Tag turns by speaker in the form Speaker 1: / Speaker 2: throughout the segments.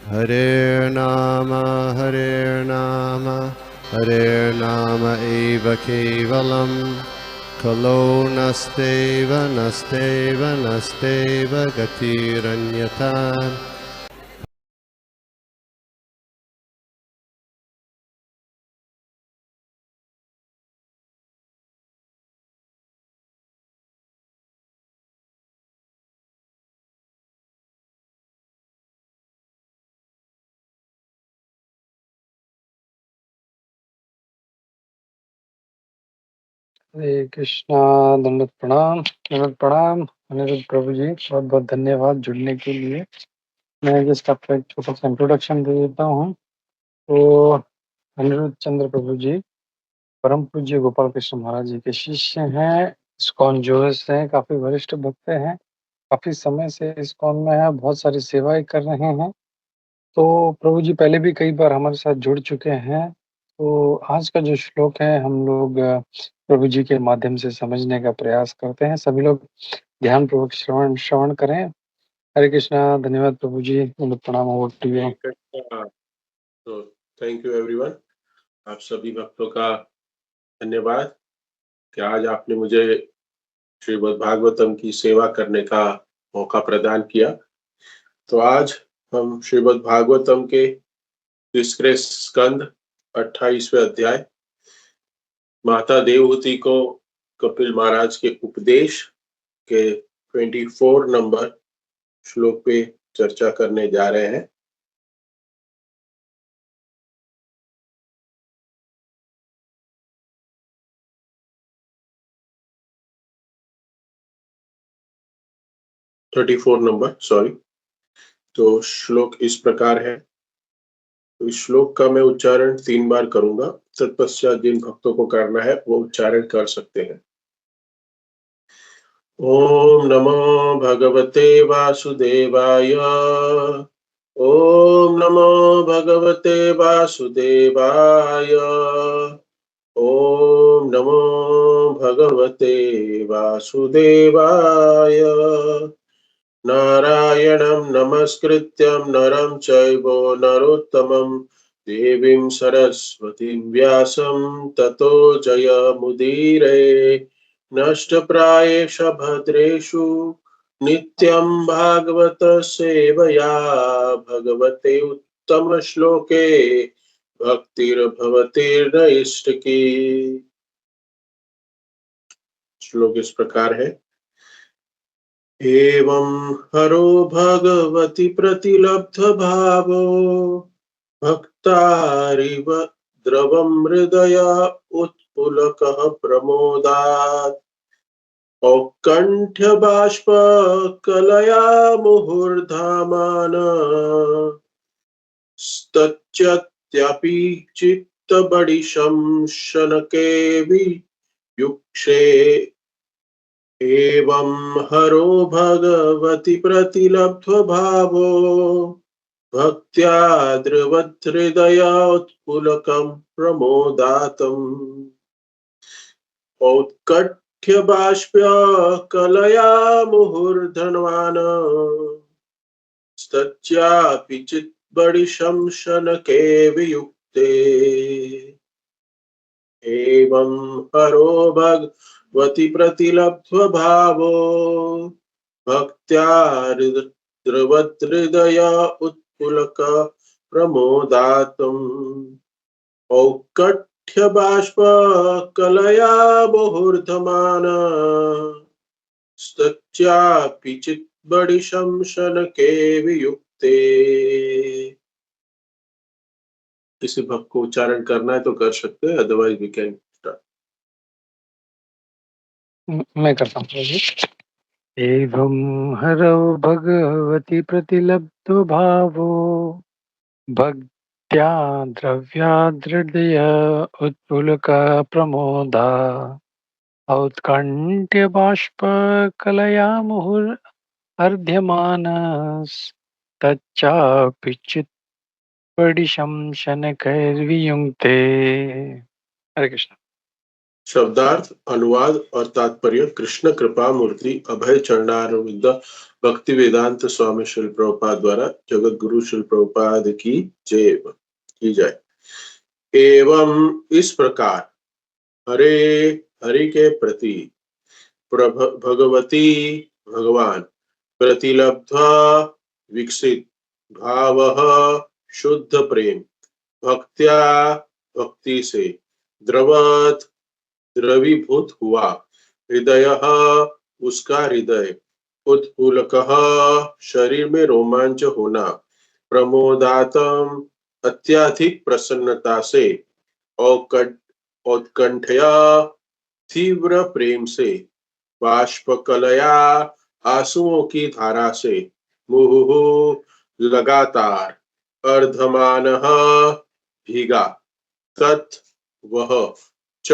Speaker 1: Hare Nama, Hare Nama eva kevalam, Kalo nasteva, nasteva, nasteva gatiranyata.
Speaker 2: हरे कृष्णा। दंडवत प्रणाम, दंडवत प्रणाम अनिरुद्ध प्रभु जी, बहुत बहुत धन्यवाद जुड़ने के लिए। मैं जस्ट आपको एक छोटा सा इंट्रोडक्शन दे देता हूँ। तो अनिरुद्ध चंद्र प्रभु जी परम पूज्य गोपाल कृष्ण महाराज जी के शिष्य हैं। इस्कॉन जोस हैं, काफी वरिष्ठ भक्त हैं, काफी समय से इस्कॉन में है, बहुत सारी सेवाएं कर रहे हैं। तो प्रभु जी पहले भी कई बार हमारे साथ जुड़ चुके हैं। तो आज का जो श्लोक है हम लोग प्रभु जी के माध्यम से समझने का प्रयास करते हैं। सभी लोग ध्यान पूर्वक श्रवण श्रवण करें। हरे कृष्णा। धन्यवाद प्रभु जी, प्रणाम। Over to you.
Speaker 3: तो थैंक यू एवरीवन। आप सभी भक्तों का धन्यवाद कि आज आपने मुझे श्रीमद् भागवतम की सेवा करने का मौका प्रदान किया। तो आज हम श्रीमद् भागवतम के तीसरे स्कंद 28वें अध्याय माता देवहूति को कपिल महाराज के उपदेश के 24 नंबर श्लोक पे चर्चा करने जा रहे हैं। Thirty four number, sorry. तो श्लोक इस प्रकार है। तो इस श्लोक का मैं उच्चारण 3 बार करूंगा, तत्पश्चात जिन भक्तों को करना है वो उच्चारण कर सकते हैं। ओम नमो भगवते वासुदेवाय। ओम नमो भगवते वासुदेवाय। ओम नमो भगवते वासुदेवाय। नारायणं नमस्कृत्यं नरं चैव नरोत्तमं देवीं सरस्वतीं व्यासं ततो जयमुदीरये। नष्टप्रायेष भद्रेषु नित्यं भागवत सेवया भगवते उत्तम श्लोके भक्तिर्भवतीर्नैष्टिकी। श्लोक इस प्रकार है। एवं हरो भगवति प्रतिलब्ध भावो भक्तारिव द्रवं हृदय उत्पुलकः प्रमोदात् औत्कण्ठ्य बाष्प कलया मुहुर्धामान स्तच्यत्यपि चित्तबडिशं शनके वियुक्षे। एवं हरो भगवति प्रतिलब्ध्व भावो भक्त्या द्रवहृदयोत्पुलकं प्रमोदातम् औत्कण्ठ्य बाष्प्य कलया मुहुर्धनवान् स्तच्चापि चित्बडिशं शनके वियुक्ते। एवं हरो भगवति प्रतिलब्ध्व भावो भक्त्या द्रवहृदय उत्पुलक प्रमोदातम् औत्कण्ठ्य बाष्प कलया मुहुर्धमान स्तच्चापि चित्बडिशं शनके वियुक्ते। किसी भक्त को उच्चारण करना है तो कर सकते हैं, अदरवाइज वी कैन स्टार्ट।
Speaker 2: मैं करता हूँ प्रभु जी। एवं हरौ भगवति प्रतिलब्धो भावो भक्त्या द्रव्यादृदय उत्पुलका प्रमोदा औत्कण्ठ्य बाष्प कलया मुहुर्र्ध्यमानस्तच्चापि चित्पडिशं शनकैर्वियुङ्क्ते। हरे कृष्ण।
Speaker 3: शब्दार्थ, अनुवाद और तात्पर्य कृष्ण कृपा मूर्ति अभय चरणारविंद भक्ति वेदांत स्वामी श्री प्रभुपाद द्वारा जगत गुरु श्री प्रभुपाद की जय की जाए। एवं इस प्रकार हरे हरि के प्रति भगवती भगवान प्रतिलब्ध्वा विकसित भावः शुद्ध प्रेम भक्त्या भक्ति से द्रवत द्रवीभूत हुआ हृदयः उसका हृदय उत्फुल्लकः शरीर में रोमांच होना प्रमोदातम अत्याधिक प्रसन्नता से औत्कंठया तीव्र प्रेम से बाष्पकलया आंसुओं की धारा से मुहुः लगातार अर्धमानः भीगा तत् वह च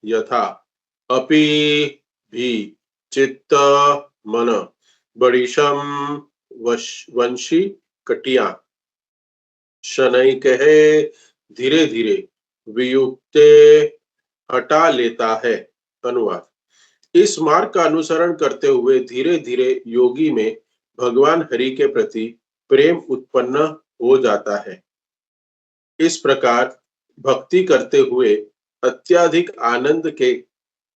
Speaker 3: यथा अपि भी चित्त मन बड़ीशम वंशी कटिया शनै कहे धीरे धीरे वियुक्ते हटा लेता है। अनुवाद। इस मार्ग का अनुसरण करते हुए धीरे धीरे योगी में भगवान हरि के प्रति प्रेम उत्पन्न हो जाता है। इस प्रकार भक्ति करते हुए अत्यधिक आनंद के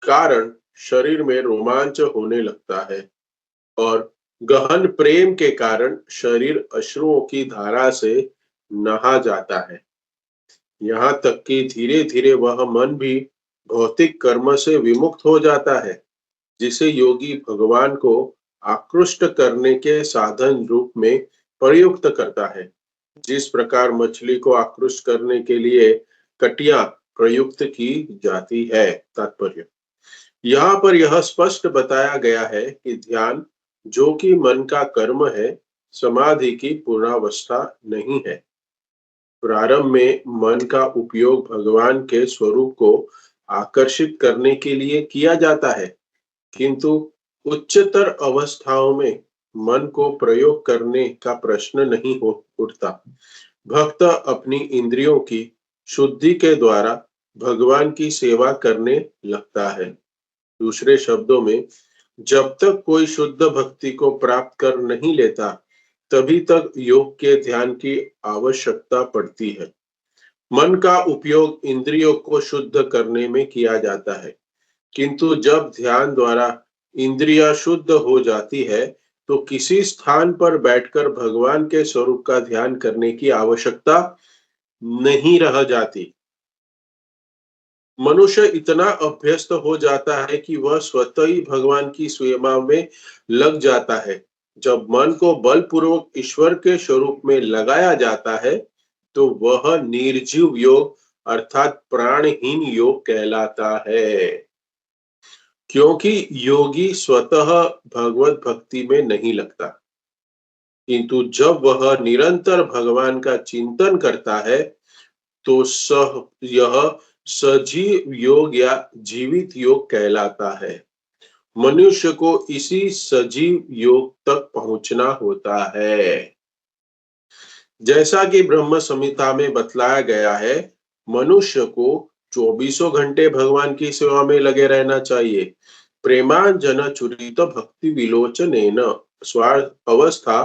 Speaker 3: कारण शरीर में रोमांच होने लगता है और गहन प्रेम के कारण शरीर अश्रुओं की धारा से नहा जाता है। यहाँ तक कि धीरे धीरे वह मन भी भौतिक कर्म से विमुक्त हो जाता है, जिसे योगी भगवान को आकृष्ट करने के साधन रूप में प्रयुक्त करता है। जिस प्रकार मछली को आकृष्ट करने के लिए कटिया प्रयुक्त की जाती है। तात्पर्य। यहाँ पर यह स्पष्ट बताया गया है कि ध्यान जो कि मन का कर्म है, समाधि की पूर्णावस्था नहीं है। प्रारंभ में मन का उपयोग भगवान के स्वरूप को आकर्षित करने के लिए किया जाता है, किंतु उच्चतर अवस्थाओं में मन को प्रयोग करने का प्रश्न नहीं उठता। भक्त अपनी इंद्रियों की शुद्धि के द्वारा भगवान की सेवा करने लगता है। दूसरे शब्दों में, जब तक कोई शुद्ध भक्ति को प्राप्त कर नहीं लेता, तभी तक योग के ध्यान की आवश्यकता पड़ती है। मन का उपयोग इंद्रियों को शुद्ध करने में किया जाता है, किंतु जब ध्यान द्वारा इंद्रियां शुद्ध हो जाती है, तो किसी स्थान पर बैठकर भगवान के स्वरूप का ध्यान करने की आवश्यकता नहीं रह जाती। मनुष्य इतना अभ्यस्त हो जाता है कि वह स्वतः ही भगवान की सेवा में लग जाता है। जब मन को बलपूर्वक ईश्वर के स्वरूप में लगाया जाता है, तो वह निर्जीव योग अर्थात प्राणहीन योग कहलाता है, क्योंकि योगी स्वतः भगवत भक्ति में नहीं लगता। किंतु जब वह निरंतर भगवान का चिंतन करता है, तो यह सजीव योग या जीवित योग कहलाता है। मनुष्य को इसी सजीव योग तक पहुंचना होता है। जैसा कि ब्रह्म संहिता में बतलाया गया है, मनुष्य को 24 घंटे भगवान की सेवा में लगे रहना चाहिए। प्रेमांजन चुरित भक्ति विलोचनेन स्वार्थ अवस्था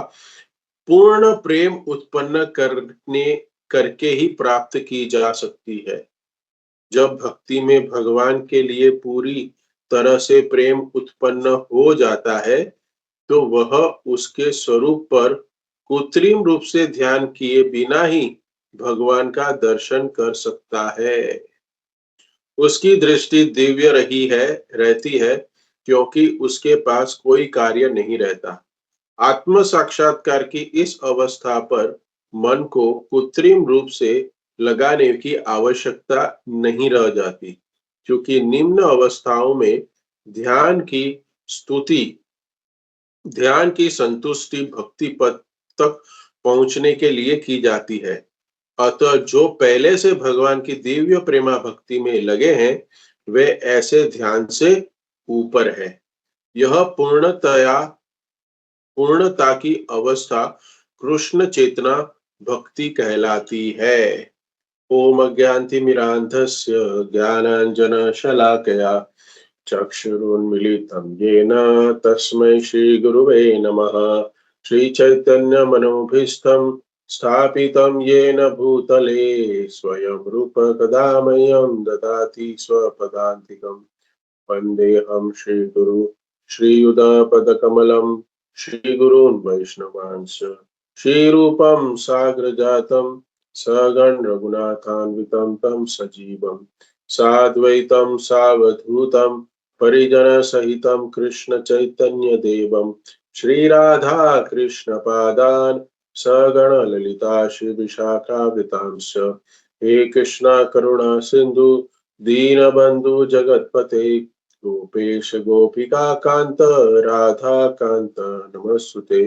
Speaker 3: पूर्ण प्रेम उत्पन्न करके ही प्राप्त की जा सकती है। जब भक्ति में भगवान के लिए पूरी तरह से प्रेम उत्पन्न हो जाता है, तो वह उसके स्वरूप पर कृत्रिम रूप से ध्यान किए बिना ही भगवान का दर्शन कर सकता है। उसकी दृष्टि दिव्य रहती है, क्योंकि उसके पास कोई कार्य नहीं रहता। आत्म साक्षात्कार की इस अवस्था पर मन को कृत्रिम रूप से लगाने की आवश्यकता नहीं रह जाती, क्योंकि निम्न अवस्थाओं में ध्यान की संतुष्टि भक्ति पद तक पहुंचने के लिए की जाती है। अतः जो पहले से भगवान की दिव्य प्रेमा भक्ति में लगे हैं, वे ऐसे ध्यान से ऊपर है। यह पूर्णता की अवस्था कृष्ण चेतना भक्ति कहलाती है। ओम अज्ञानतिमिरान्धस्य ज्ञानाञ्जनशलाकया चक्षुरुन्मिलितं येन तस्मै श्रीगुरुवे नमः। श्रीचैतन्यमनोभीष्टं स्थापितं येन भूतले स्वयं रूप कदा मह्यं ददाति स्वपदान्तिकम्। वन्देऽहं श्रीगुरु श्रीयुतपदकमलं श्रीगुरून् वैष्णवांश्च श्रीरूपं साग्रजातं सगण रघुनाथान्वितं तं सजीवं साद्वैतं सावधूतं परिजनसहितं कृष्ण चैतन्य देवं श्रीराधा कृष्ण पादान् सगण ललिता श्री विशाखावृतांश्च। हे कृष्णा करुणा सिंधु दीनबंधु जगतपते गोपेश गोपिका कांत राधा कांत नमस्तुते।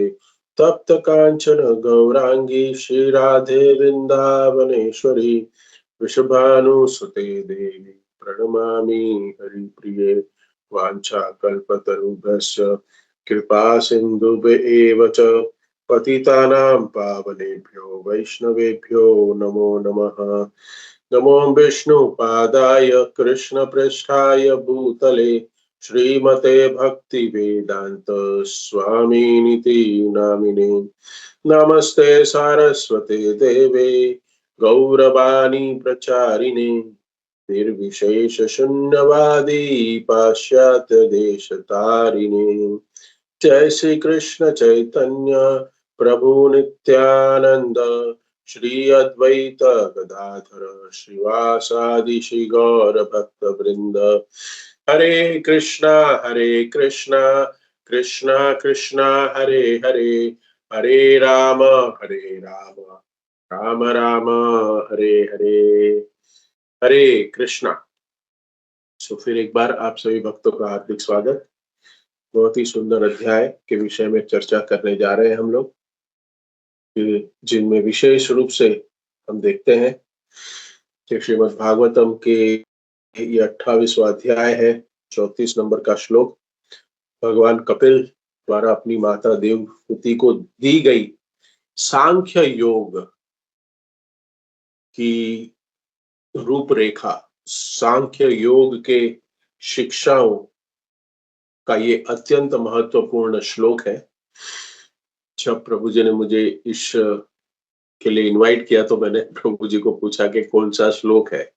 Speaker 3: तप्त कांचन गौरांगी श्री राधे वृंदावनेश्वरी वृषभानुसुते देवी प्रणमामि हरिप्रिये। वाञ्छाकल्पतरुभ्यश्च कृपा सिन्धुभ्येव च पतितानां पावनेभ्यो वैष्णवेभ्यो नमो नमः। नमो विष्णुपादाय कृष्णपृष्ठाय भूतले श्रीमते भक्तिवेदान्त स्वामिनिति नामिने। नमस्ते सारस्वते देवे गौरवाणी प्रचारिणे निर्विशेष शून्यवादी पाश्चात्य देश तारिणे। जय श्री कृष्ण चैतन्य प्रभु नित्यानंद श्री अद्वैत गदाधर श्रीवासादि श्री गौर भक्त वृंद। हरे कृष्णा कृष्णा कृष्णा हरे हरे हरे राम राम राम हरे हरे। हरे कृष्णा। सो फिर एक बार आप सभी भक्तों का हार्दिक स्वागत। बहुत ही सुंदर अध्याय के विषय में चर्चा करने जा रहे हैं हम लोग, जिनमें विशेष रूप से हम देखते हैं कि श्रीमद् भागवतम के ये 28वां अध्याय है, 34 नंबर का श्लोक। भगवान कपिल द्वारा अपनी माता देवहूति को दी गई सांख्य योग की रूपरेखा, सांख्य योग के शिक्षाओं का ये अत्यंत महत्वपूर्ण श्लोक है। जब प्रभु जी ने मुझे इस के लिए इनवाइट किया तो मैंने प्रभु जी को पूछा कि कौन सा श्लोक है,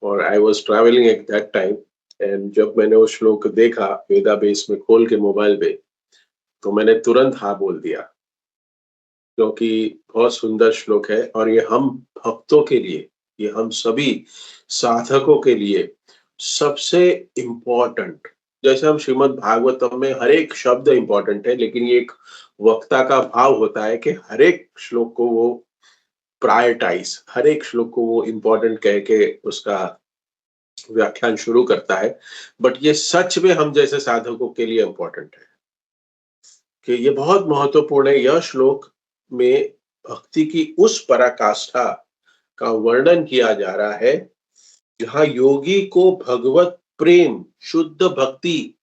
Speaker 3: और I was travelling at that time. And जब मैंने वो श्लोक देखा वेदाबेस में खोल के मोबाइल पे, तो मैंने तुरंत हाँ बोल दिया, क्योंकि बहुत सुंदर श्लोक है। और ये हम भक्तों के लिए, ये हम सभी साधकों के लिए सबसे इम्पोर्टेंट, जैसे हम श्रीमद् भागवतम में हर एक शब्द इम्पोर्टेंट है, लेकिन ये एक वक्ता का भाव होता है कि हर एक श्लोक को वो प्रायोरिटाइज, हर एक श्लोक को वो इम्पोर्टेंट कह के उसका व्याख्यान शुरू करता है। बट ये सच में हम जैसे साधकों के लिए इम्पोर्टेंट है कि ये बहुत महत्वपूर्ण है। यह श्लोक में भक्ति की उस पराकाष्ठा का वर्णन किया जा रहा है जहां योगी को भगवत प्रेम, शुद्ध भक्ति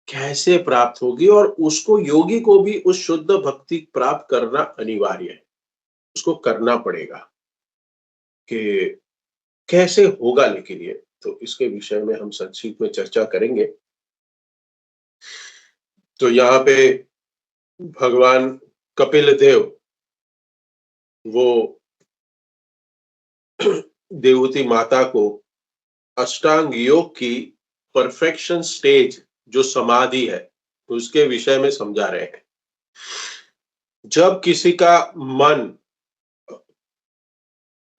Speaker 3: कैसे प्राप्त होगी, और उसको, योगी को भी उस शुद्ध भक्ति प्राप्त करना अनिवार्य है, उसको करना पड़ेगा। कि कैसे होगा लेकिन ये, तो इसके विषय में हम संक्षिप्त में चर्चा करेंगे। तो यहाँ पे भगवान कपिल देव वो देवहूति माता को अष्टांग योग की परफेक्शन स्टेज, जो समाधि है, उसके विषय में समझा रहे हैं। जब किसी का मन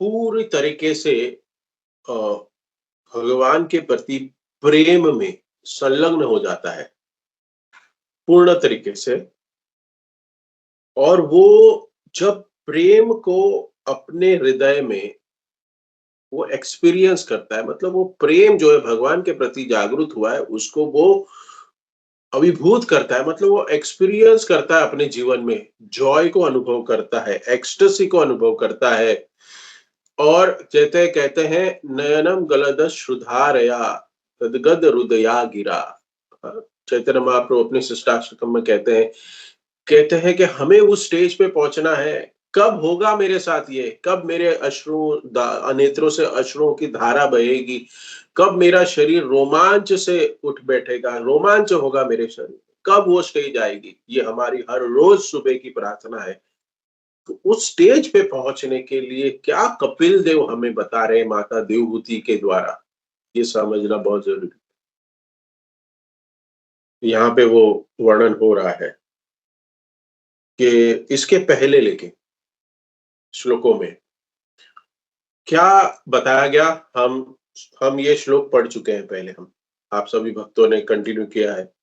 Speaker 3: पूरी तरीके से भगवान के प्रति प्रेम में संलग्न हो जाता है पूर्ण तरीके से, और वो जब प्रेम को अपने हृदय में वो एक्सपीरियंस करता है, मतलब वो प्रेम जो है भगवान के प्रति जागृत हुआ है, उसको वो अभिभूत करता है, मतलब वो एक्सपीरियंस करता है अपने जीवन में, जॉय को अनुभव करता है, एक्सटेसी को अनुभव करता है। और कहते हैं नयनम गलद श्रुधारया तद्गद हृदया गिरा। चैतन्य महाप्रभु अपने शिष्टाष्टकम में कहते हैं कि हमें उस स्टेज पे पहुंचना है, कब होगा मेरे साथ ये, कब मेरे नेत्रों से अश्रुओं की धारा बहेगी, कब मेरा शरीर रोमांच से उठ बैठेगा, रोमांच होगा मेरे शरीर, कब वो स्टेज आएगी। ये हमारी हर रोज सुबह की प्रार्थना है। तो उस स्टेज पे पहुंचने के लिए क्या कपिल देव हमें बता रहे हैं माता देवहूति के द्वारा, ये समझना बहुत जरूरी है। यहाँ पे वो वर्णन हो रहा है कि इसके पहले लेके श्लोकों में क्या बताया गया। हम ये श्लोक पढ़ चुके हैं पहले, हम आप सभी भक्तों ने कंटिन्यू किया है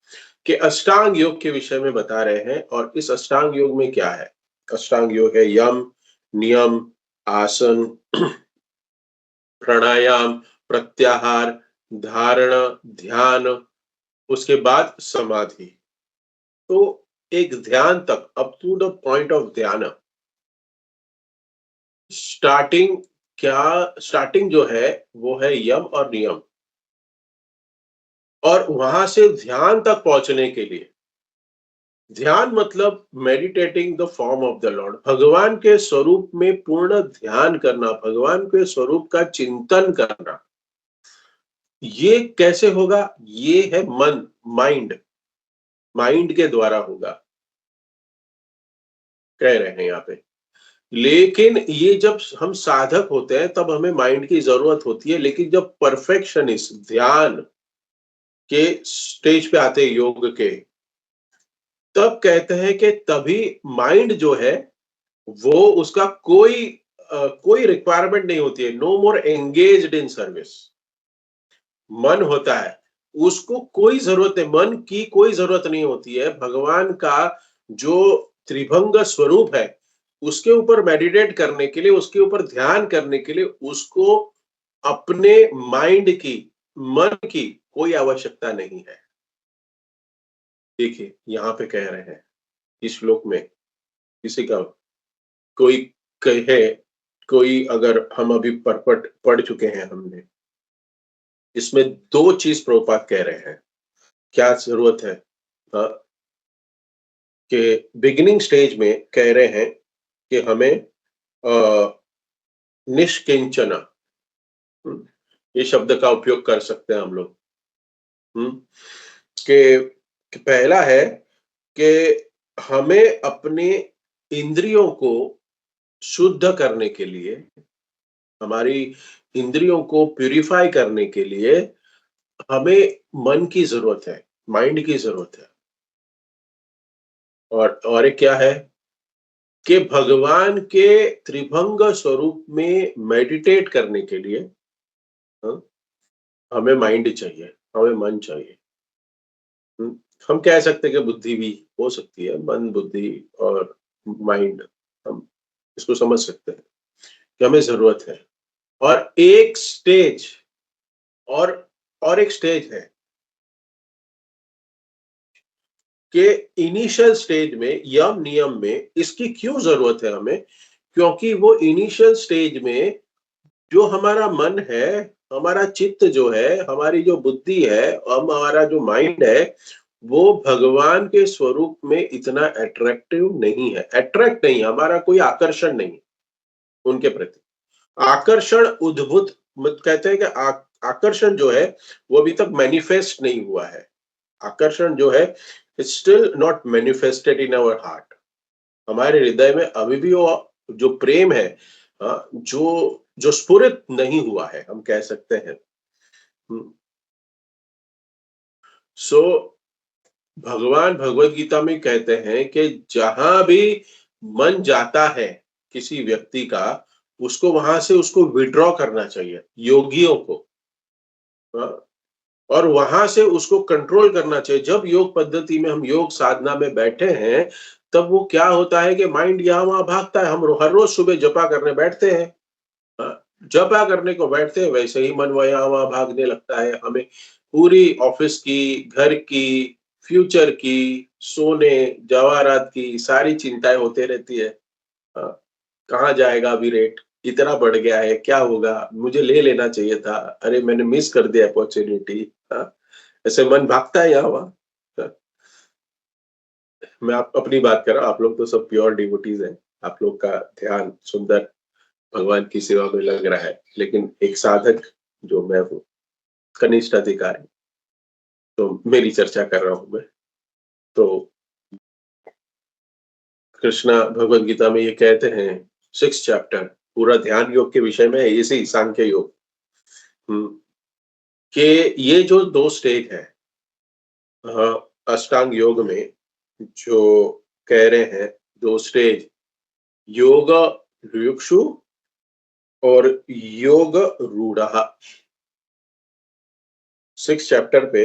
Speaker 3: कि अष्टांग योग के विषय में बता रहे हैं। और इस अष्टांग योग में क्या है? अष्टांग योग है यम, नियम, आसन, प्राणायाम, प्रत्याहार, धारणा, ध्यान, उसके बाद समाधि। तो एक ध्यान तक, up to the point of ध्यान, स्टार्टिंग जो है वो है यम और नियम। और वहां से ध्यान तक पहुंचने के लिए, ध्यान मतलब meditating the form of the Lord, भगवान के स्वरूप में पूर्ण ध्यान करना, भगवान के स्वरूप का चिंतन करना। ये कैसे होगा? ये है मन, माइंड के द्वारा होगा, कह रहे हैं यहाँ पे। लेकिन ये जब हम साधक होते हैं तब हमें माइंड की जरूरत होती है। लेकिन जब परफेक्शनिस्ट ध्यान के स्टेज पे आते हैं योग के, तब कहते हैं कि तभी माइंड जो है वो उसका कोई रिक्वायरमेंट नहीं होती है, no more engaged in service. मन होता है, उसको कोई जरूरत नहीं, मन की कोई जरूरत नहीं होती है। भगवान का जो त्रिभंग स्वरूप है उसके ऊपर मेडिटेट करने के लिए, उसके ऊपर ध्यान करने के लिए उसको अपने माइंड की, मन की कोई आवश्यकता नहीं है। देखिए यहाँ पे कह रहे हैं इस श्लोक में, किसी का कोई कहे, कोई अगर हम अभी पढ़ चुके हैं हमने, इसमें दो चीज प्रभुपाद कह रहे हैं। क्या जरूरत है? कि बिगिनिंग स्टेज में कह रहे हैं कि हमें निष्किंचना, ये शब्द का उपयोग कर सकते हैं हम लोग। कि पहला है कि हमें अपने इंद्रियों को शुद्ध करने के लिए, हमारी इंद्रियों को प्यूरिफाई करने के लिए हमें मन की जरूरत है, माइंड की जरूरत है। और एक क्या है कि भगवान के त्रिभंग स्वरूप में मेडिटेट करने के लिए हमें माइंड चाहिए, हमें मन चाहिए। हम कह सकते हैं कि बुद्धि भी हो सकती है, मन, बुद्धि और माइंड, हम इसको समझ सकते हैं कि हमें जरूरत है। और एक स्टेज और एक स्टेज है कि इनिशियल स्टेज में यम नियम में इसकी क्यों जरूरत है हमें? क्योंकि वो इनिशियल स्टेज में जो हमारा मन है, हमारा चित्त जो है, हमारी जो बुद्धि है, हमारा जो माइंड है, वो भगवान के स्वरूप में इतना अट्रैक्टिव नहीं है। अट्रैक्ट नहीं, हमारा कोई आकर्षण नहीं उनके प्रति। आकर्षण उद्भूत मत कहते हैं कि आकर्षण जो है वो अभी तक मैनिफेस्ट नहीं हुआ है। आकर्षण जो है still not manifested in our heart. हमारे हृदय में अभी भी वो जो प्रेम है जो स्फुरित नहीं हुआ है, हम कह सकते हैं। सो भगवान भगवत गीता में कहते हैं कि जहां भी मन जाता है किसी व्यक्ति का, उसको वहां से उसको विड्रॉ करना चाहिए, योगियों को, और वहां से उसको कंट्रोल करना चाहिए। जब योग पद्धति में, हम योग साधना में बैठे हैं, तब वो क्या होता है कि माइंड यहाँ वहां भागता है। हम हर रोज सुबह जपा करने बैठते हैं, जपा करने को बैठते हैं, वैसे ही मन यहाँ वहां भागने लगता है। हमें पूरी ऑफिस की, घर की, फ्यूचर की, सोने जवाहरात की सारी चिंताएं होते रहती है। कहाँ जाएगा अभी रेट, इतना बढ़ गया है, क्या होगा, मुझे ले लेना चाहिए था, अरे मैंने मिस कर दिया अपॉर्चुनिटी। ऐसे मन भागता है यहाँ वहां। मैं अपनी बात कर रहा हूँ, आप लोग तो सब प्योर डिवोटीज हैं, आप लोग का ध्यान सुंदर भगवान की सेवा में लग रहा है, लेकिन एक साधक जो मैं हूँ, कनिष्ठ अधिकारी, तो मेरी चर्चा कर रहा हूं मैं। तो कृष्णा भगवत गीता में ये कहते हैं, 6th चैप्टर पूरा ध्यान योग के विषय में है, इसी सांख्य योग, कि ये जो 2 स्टेज है अष्टांग योग में, जो कह रहे हैं 2 स्टेज, योग युक्षु और योग रूढ़ा। 6 चैप्टर पे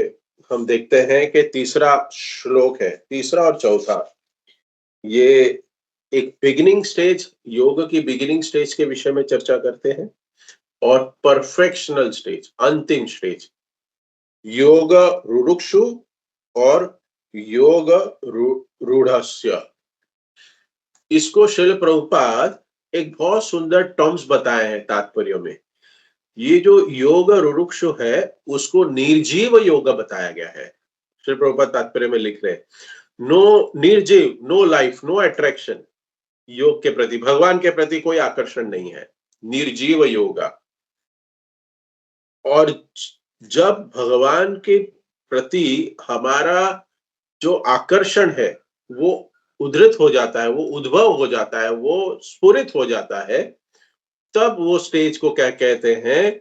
Speaker 3: हम देखते हैं कि तीसरा श्लोक है, तीसरा और चौथा, ये एक बिगिनिंग स्टेज, योग की बिगिनिंग स्टेज के विषय में चर्चा करते हैं, और परफेक्शनल स्टेज, अंतिम स्टेज, योग रुरुक्षु और योग रूढ़स्य। इसको श्रील प्रभुपाद एक बहुत सुंदर टर्म्स बताए हैं तात्पर्य में। ये जो योग रुरुक्षु है उसको निर्जीव योग बताया गया है। श्री प्रभुपाद तात्पर्य में लिख रहे हैं, नो निर्जीव, नो लाइफ, नो अट्रैक्शन, योग के प्रति, भगवान के प्रति कोई आकर्षण नहीं है, निर्जीव योगा। और जब भगवान के प्रति हमारा जो आकर्षण है वो उद्धृत हो जाता है, वो उद्भव हो जाता है, वो स्फुरित हो जाता है, तब वो स्टेज को क्या कहते हैं,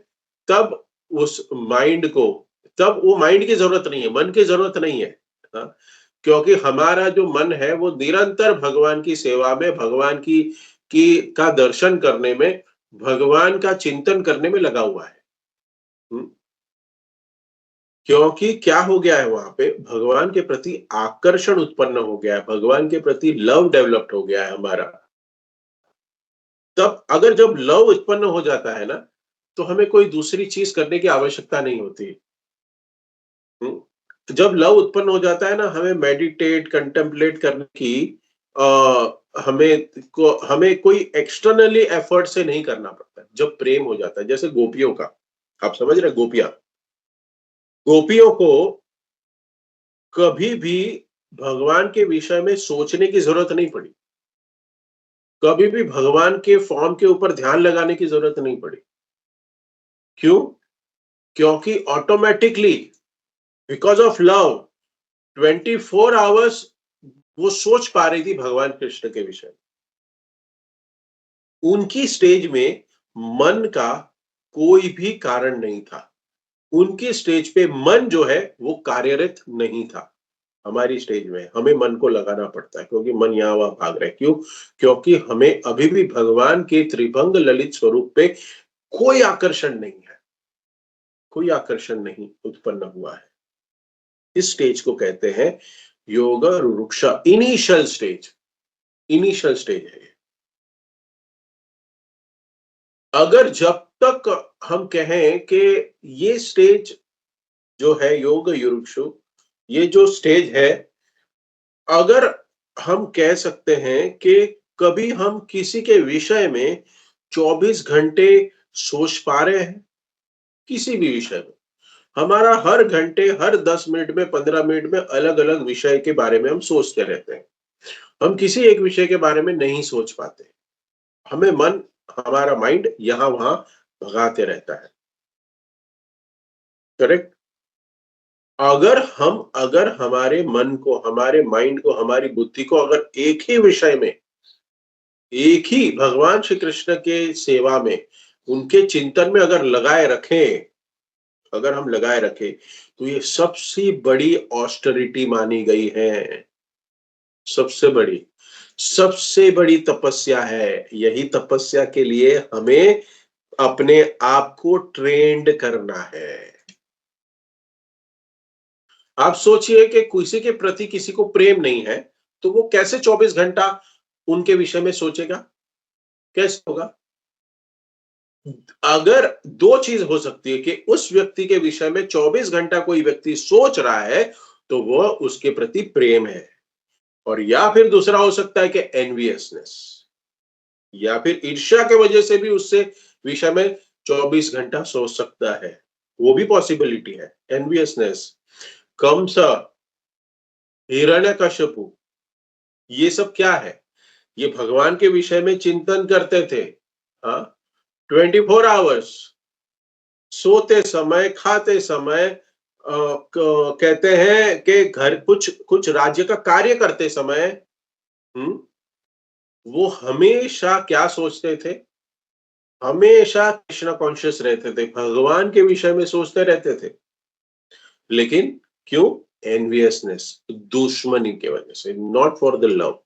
Speaker 3: तब उस माइंड को, तब वो माइंड की जरूरत नहीं है, मन की जरूरत नहीं है, क्योंकि हमारा जो मन है वो निरंतर भगवान की सेवा में, भगवान की का दर्शन करने में, भगवान का चिंतन करने में लगा हुआ है। क्योंकि क्या हो गया है, वहां पे भगवान के प्रति आकर्षण उत्पन्न हो गया है, भगवान के प्रति लव डेवलप्ड हो गया है हमारा। तब अगर जब लव उत्पन्न हो जाता है ना, तो हमें कोई दूसरी चीज करने की आवश्यकता नहीं होती। जब लव उत्पन्न हो जाता है ना, हमें मेडिटेट, कंटेम्पलेट करने की हमें कोई एक्सटर्नली एफर्ट से नहीं करना पड़ता। जब प्रेम हो जाता है, जैसे गोपियों का, आप समझ रहे, गोपियों को कभी भी भगवान के विषय में सोचने की जरूरत नहीं पड़ी, कभी भी भगवान के फॉर्म के ऊपर ध्यान लगाने की जरूरत नहीं पड़ी। क्यों? क्योंकि automatically, because of love, 24 hours वो सोच पा रही थी भगवान कृष्ण के विषय। उनकी स्टेज में मन का कोई भी कारण नहीं था, उनकी स्टेज पे मन जो है वो कार्यरत नहीं था। हमारी स्टेज में हमें मन को लगाना पड़ता है, क्योंकि मन यहाँ वहां भाग रहा है। क्यों? क्योंकि हमें अभी भी भगवान के त्रिभंग ललित स्वरूप पे कोई आकर्षण नहीं है, कोई आकर्षण नहीं उत्पन्न हुआ है। इस स्टेज को कहते हैं योग रुरुक्षा, इनिशियल स्टेज, इनिशियल स्टेज है। अगर जब तक हम कहें कि ये स्टेज जो है योग युरुक्षु, ये जो स्टेज है, अगर हम कह सकते हैं कि कभी हम किसी के विषय में 24 घंटे सोच पा रहे हैं, किसी भी विषय में, हमारा हर घंटे, हर 10 मिनट में, 15 मिनट में अलग अलग विषय के बारे में हम सोचते रहते हैं। हम किसी एक विषय के बारे में नहीं सोच पाते, हमें मन, हमारा माइंड यहां वहां भगाते रहता है। करेक्ट? अगर हमारे मन को, हमारे माइंड को, हमारी बुद्धि को अगर एक ही विषय में, एक ही भगवान श्री कृष्ण के सेवा में, उनके चिंतन में अगर लगाए रखें, अगर हम लगाए रखें, तो ये सबसे बड़ी ऑस्टेरिटी मानी गई है, सबसे बड़ी तपस्या है। यही तपस्या के लिए हमें अपने आप को ट्रेंड करना है। आप सोचिए कि किसी के प्रति किसी को प्रेम नहीं है, तो वो कैसे 24 घंटा उनके विषय में सोचेगा? कैसे होगा? अगर 2 चीज हो सकती है कि उस व्यक्ति के विषय में 24 घंटा कोई व्यक्ति सोच रहा है, तो वह उसके प्रति प्रेम है, और या फिर दूसरा हो सकता है कि एनवियसनेस, या फिर ईर्ष्या के वजह से भी उससे विषय में 24 घंटा सोच सकता है, वो भी पॉसिबिलिटी है। एनवियसनेस, कंस, हिरण्यकश्यपु, ये सब क्या है? ये भगवान के विषय में चिंतन करते थे। हाँ, 24 आवर्स, सोते समय, खाते समय, कहते हैं कि घर कुछ कुछ राज्य का कार्य करते समय, वो हमेशा क्या सोचते थे? हमेशा कृष्णा कॉन्शियस रहते थे, भगवान के विषय में सोचते रहते थे। लेकिन क्यों? एनवियसनेस, दुश्मनी की वजह से, नॉट फॉर द लव।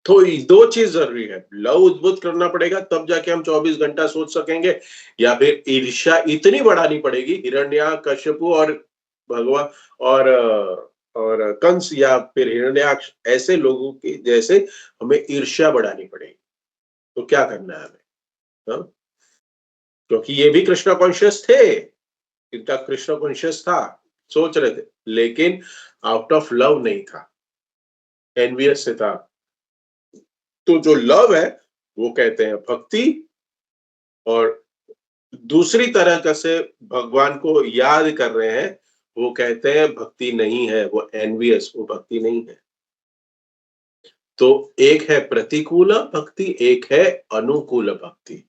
Speaker 3: तो ये दो चीज जरूरी है, लव उद्भुत करना पड़ेगा, तब जाके हम 24 घंटा सोच सकेंगे, या फिर ईर्ष्या इतनी बढ़ानी पड़ेगी, हिरण्याकश्यपु और भगवान और कंस या फिर हिरण्याक्ष ऐसे लोगों की जैसे हमें ईर्ष्या बढ़ानी पड़ेगी। तो क्या करना है हमें? हाँ? क्योंकि ये भी कृष्णा कॉन्शियस थे, इनका कृष्णा कॉन्शियस था, सोच रहे थे, लेकिन आउट ऑफ लव नहीं था, एनवियस से था। तो जो लव है वो कहते हैं भक्ति, और दूसरी तरह का से भगवान को याद कर रहे हैं, वो कहते हैं भक्ति नहीं है, वो एनवियस, वो भक्ति नहीं है। तो एक है प्रतिकूल भक्ति, एक है अनुकूल भक्ति।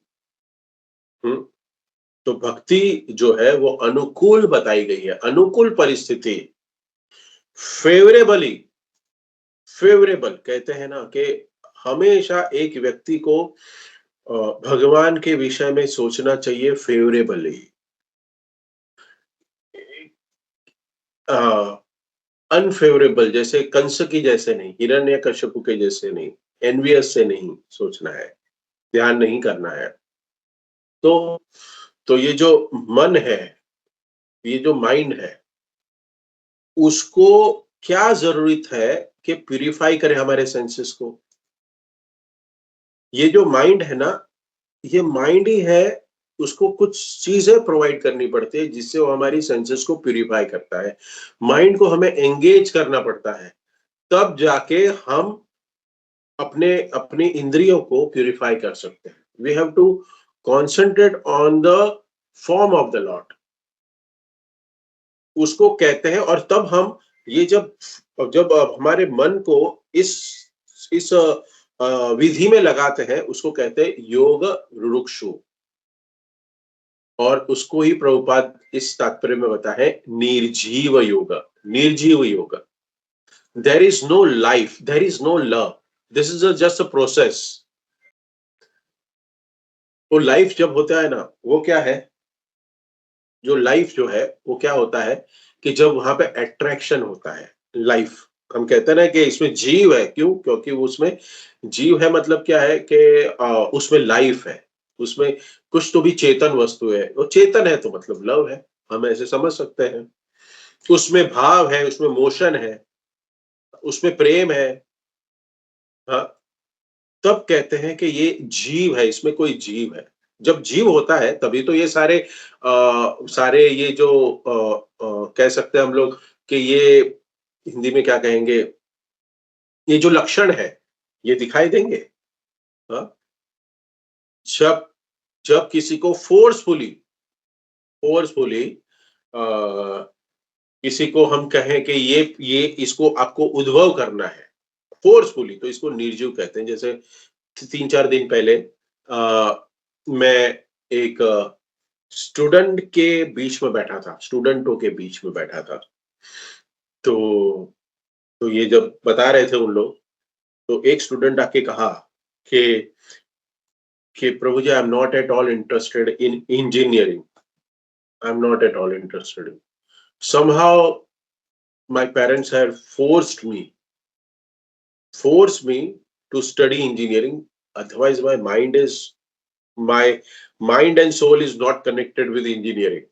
Speaker 3: तो भक्ति जो है वो अनुकूल बताई गई है, अनुकूल परिस्थिति, फेवरेबली, फेवरेबल कहते हैं ना कि हमेशा एक व्यक्ति को भगवान के विषय में सोचना चाहिए फेवरेबली, अनफेवरेबल जैसे कंस की जैसे नहीं, हिरण्यकश्यप के जैसे नहीं, एनवियस से नहीं सोचना है, ध्यान नहीं करना है। तो ये जो मन है, ये जो माइंड है, उसको क्या जरूरत है कि प्यूरिफाई करे हमारे सेंसेस को। ये जो माइंड है ना, ये माइंड ही है, उसको कुछ चीजें प्रोवाइड करनी पड़ती है जिससे वो हमारी सेंसेस को प्यूरिफाई करता है। माइंड को हमें एंगेज करना पड़ता है, तब जाके हम अपने अपनी इंद्रियों को प्यूरिफाई कर सकते हैं। We have to concentrate on the form of the Lord, उसको कहते हैं। और तब हम ये जब जब हमारे मन को इस विधि में लगाते हैं, उसको कहते हैं योग रुक्षु, और उसको ही प्रभुपाद इस तात्पर्य में बता है निर्जीव योग। निर्जीव योग, there is no life, there is no love, this is just a process. तो लाइफ जब होता है ना, वो क्या है, जो लाइफ जो है वो क्या होता है कि जब वहां पे अट्रैक्शन होता है, लाइफ, हम कहते हैं ना कि इसमें जीव है, क्यों? क्योंकि उसमें जीव है, मतलब क्या है कि उसमें लाइफ है, उसमें कुछ तो भी चेतन वस्तु है, वो चेतन है तो मतलब लव है, हम ऐसे समझ सकते हैं। उसमें भाव है, उसमें मोशन है, उसमें प्रेम है। हाँ, तब कहते हैं कि ये जीव है, इसमें कोई जीव है। जब जीव होता है तभी तो ये सारे ये जो कह सकते हैं हम लोग कि ये हिंदी में क्या कहेंगे, ये जो लक्षण है ये दिखाई देंगे। हाँ? जब जब किसी को फोर्सफुली फोर्सफुली किसी को हम कहें कि ये इसको आपको उद्भव करना है फोर्सफुली, तो इसको निर्जीव कहते हैं। जैसे 3-4 दिन पहले मैं एक स्टूडेंट के बीच में बैठा था, स्टूडेंटों के बीच में बैठा था। तो ये जब बता रहे थे उन लोग, तो एक स्टूडेंट आके कहा कि Prabhu ji, I am not at all interested in engineering, I am not at all interested in, somehow my parents have forced me to study engineering, otherwise my mind and soul is not connected with engineering,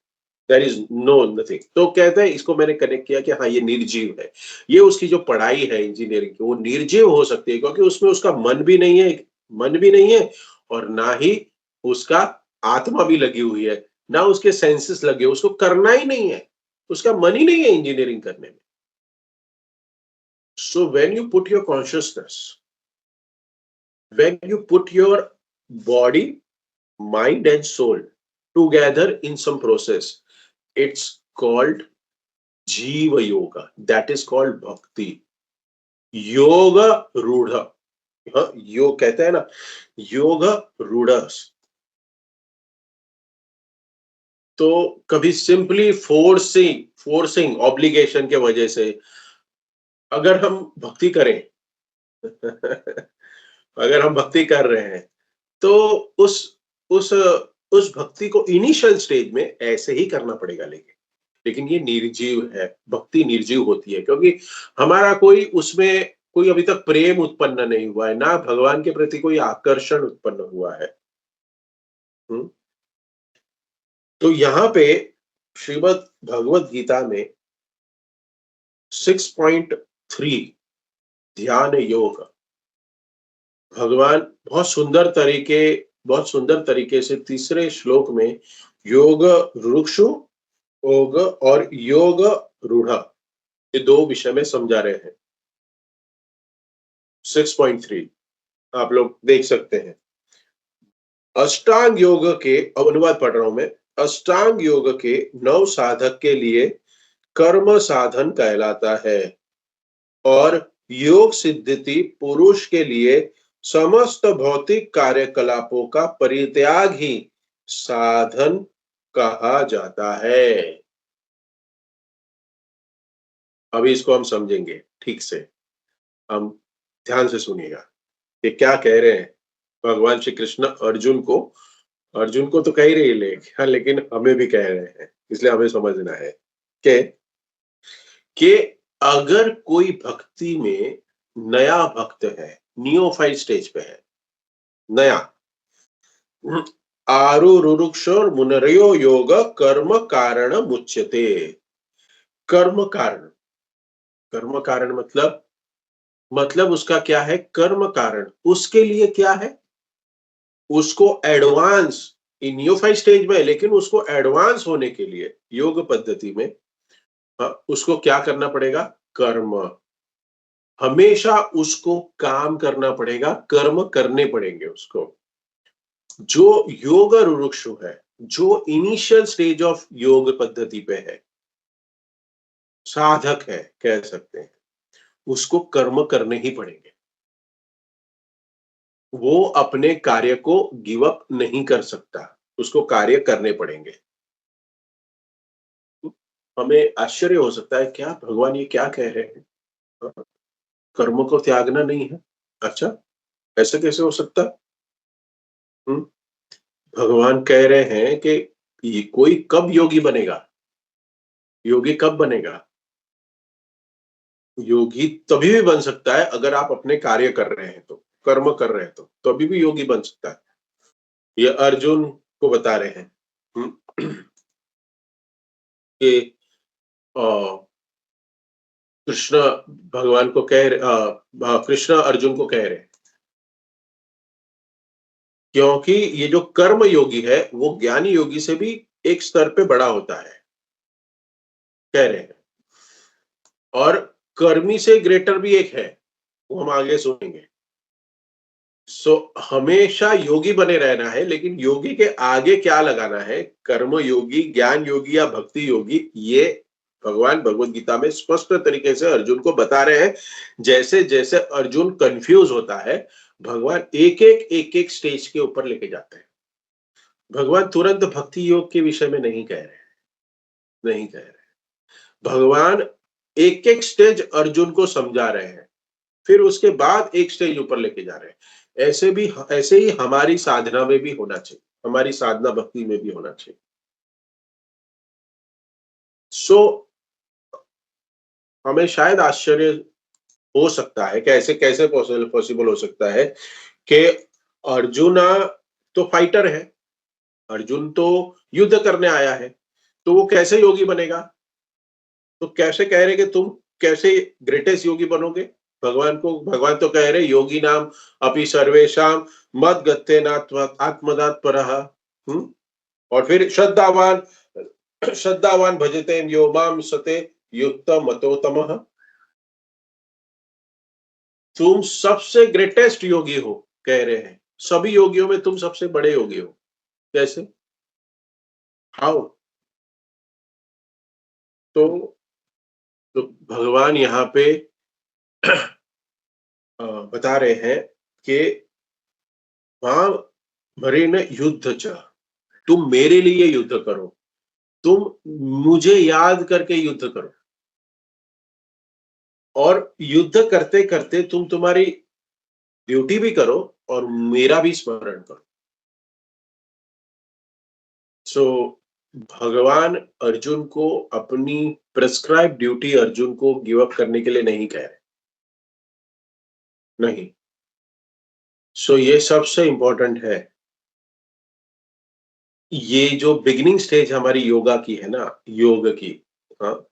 Speaker 3: there is no nothing। तो कहते हैं, इसको मैंने connect किया कि हाँ ये निर्जीव है, ये उसकी जो पढ़ाई है इंजीनियरिंग की वो निर्जीव हो सकती है, क्योंकि उसमें उसका मन भी नहीं है, और ना ही उसका आत्मा भी लगी हुई है, ना उसके सेंसेस लगे, उसको करना ही नहीं है, उसका मन ही नहीं है इंजीनियरिंग करने में। So when you put your consciousness, when you put your body, mind and soul together in some process, it's called Jiva Yoga. That is called Bhakti. योग रूढ़, हाँ, योग कहते हैं ना, योग रूढ़। तो कभी सिंपली फोर्सिंग ऑब्लिगेशन के वजह से अगर हम भक्ति करें अगर हम भक्ति कर रहे हैं, तो उस उस उस भक्ति को इनिशियल स्टेज में ऐसे ही करना पड़ेगा, लेकिन ये निर्जीव है, भक्ति निर्जीव होती है, क्योंकि हमारा कोई उसमें कोई अभी तक प्रेम उत्पन्न नहीं हुआ है, ना भगवान के प्रति कोई आकर्षण उत्पन्न हुआ है। तो यहाँ पे श्रीमद् भगवत गीता में 6.3 ध्यान योग, भगवान बहुत सुंदर तरीके से तीसरे श्लोक में योग रुक्षु योग और योग रूढ़, ये दो विषय में समझा रहे हैं। 6.3 आप लोग देख सकते हैं। अष्टांग योग के, अब अनुवाद पढ़ रहा हूं मैं, अष्टांग योग के 9 साधक के लिए कर्म साधन कहलाता है और योग सिद्धि पुरुष के लिए समस्त भौतिक कार्यकलापों का परित्याग ही साधन कहा जाता है। अभी इसको हम समझेंगे ठीक से, हम ध्यान से सुनिएगा ये क्या कह रहे हैं भगवान श्री कृष्ण अर्जुन को तो कह ही रही है, लेकिन हमें भी कह रहे हैं, इसलिए हमें समझना है कि अगर कोई भक्ति में नया भक्त है, नियोफाइट स्टेज पे है, नया, आरुरुक्षोर मुनरयो योग कर्म कारण मुच्यते। कर्म कारण मतलब उसका क्या है, कर्म कारण उसके लिए क्या है, उसको एडवांस नियोफाइट स्टेज में है, लेकिन उसको एडवांस होने के लिए योग पद्धति में उसको क्या करना पड़ेगा, कर्म, हमेशा उसको काम करना पड़ेगा, कर्म करने पड़ेंगे उसको। जो योग रुरुक्षु है, जो इनिशियल स्टेज ऑफ योग पद्धति पे है, साधक है कह सकते हैं, उसको कर्म करने ही पड़ेंगे, वो अपने कार्य को गिव अप नहीं कर सकता, उसको कार्य करने पड़ेंगे। हमें आश्चर्य हो सकता है, क्या भगवान ये क्या कह रहे हैं, कर्म को त्यागना नहीं है, अच्छा ऐसे कैसे हो सकता। भगवान कह रहे हैं कि ये कोई कब योगी बनेगा, योगी कब बनेगा, योगी तभी भी बन सकता है अगर आप अपने कार्य कर रहे हैं, तो कर्म कर रहे हैं, तो अभी भी योगी बन सकता है। ये अर्जुन को बता रहे हैं कि कृष्ण भगवान को कृष्ण अर्जुन को कह रहे हैं, क्योंकि ये जो कर्म योगी है वो ज्ञानी योगी से भी एक स्तर पे बड़ा होता है, कह रहे हैं, और कर्मी से ग्रेटर भी एक है, वो हम आगे सुनेंगे। हमेशा योगी बने रहना है, लेकिन योगी के आगे क्या लगाना है, कर्म योगी, ज्ञान योगी या भक्ति योगी, ये भगवान भगवत गीता में स्पष्ट तरीके से अर्जुन को बता रहे हैं। जैसे जैसे अर्जुन कंफ्यूज होता है, भगवान एक एक स्टेज के ऊपर लेके जाते हैं। भगवान तुरंत भक्ति योग के विषय में नहीं कह रहे, भगवान एक एक स्टेज अर्जुन को समझा रहे हैं, फिर उसके बाद एक स्टेज ऊपर लेके जा रहे हैं। ऐसे ही हमारी साधना में भी होना चाहिए, हमारी साधना भक्ति में भी होना चाहिए। हमें शायद आश्चर्य हो सकता है कि ऐसे कैसे पॉसिबल हो सकता है कि अर्जुन तो फाइटर है, अर्जुन तो युद्ध करने आया है, तो वो कैसे योगी बनेगा, तो कैसे कह रहे कि तुम कैसे ग्रेटेस्ट योगी बनोगे। भगवान तो कह रहे योगी नाम अपि सर्वेशाम मद गत्ते आत्मदात परः। और फिर श्रद्धावान भजते यो माम सते युक्त मतोतमः। तुम सबसे ग्रेटेस्ट योगी हो, कह रहे हैं, सभी योगियों में तुम सबसे बड़े योगी हो, कैसे, हाउ। तो भगवान यहाँ पे बता रहे हैं कि वहां भरे न युद्ध च, तुम मेरे लिए युद्ध करो, तुम मुझे याद करके युद्ध करो, और युद्ध करते करते तुम तुम्हारी ड्यूटी भी करो और मेरा भी स्मरण करो। सो भगवान अर्जुन को अपनी प्रेस्क्राइब ड्यूटी अर्जुन को गिव अप करने के लिए नहीं कह रहे, नहीं। सो ये सबसे इंपॉर्टेंट है। ये जो बिगिनिंग स्टेज हमारी योगा की है ना, योग की, हाँ,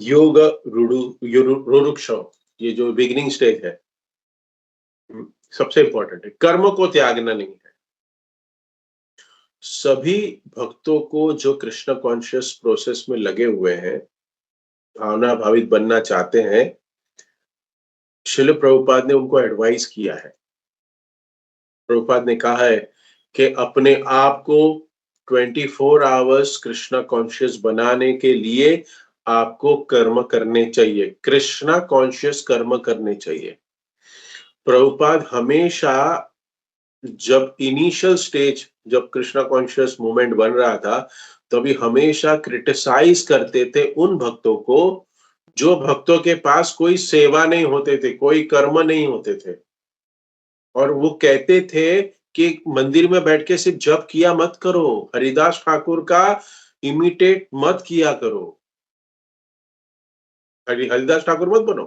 Speaker 3: योग रुरुक्षव, ये जो बिगिनिंग स्टेज है, सबसे इंपॉर्टेंट है। कर्म को त्यागना नहीं है। सभी भक्तों को जो कृष्ण कॉन्शियस प्रोसेस में लगे हुए हैं, भावना भावित बनना चाहते हैं, श्रील प्रभुपाद ने उनको एडवाइस किया है। प्रभुपाद ने कहा है कि अपने आप को 24 आवर्स कृष्णा कॉन्शियस बनाने के लिए आपको कर्म करने चाहिए, कृष्णा कॉन्शियस कर्म करने चाहिए। प्रभुपाद हमेशा जब इनिशियल स्टेज, जब कृष्णा कॉन्शियस मूवमेंट बन रहा था, तभी हमेशा क्रिटिसाइज करते थे उन भक्तों को जो भक्तों के पास कोई सेवा नहीं होते थे, कोई कर्म नहीं होते थे, और वो कहते थे कि मंदिर में बैठ के सिर्फ जप किया मत करो, हरिदास ठाकुर का इमिटेट मत किया करो, हरिदास ठाकुर मत बनो,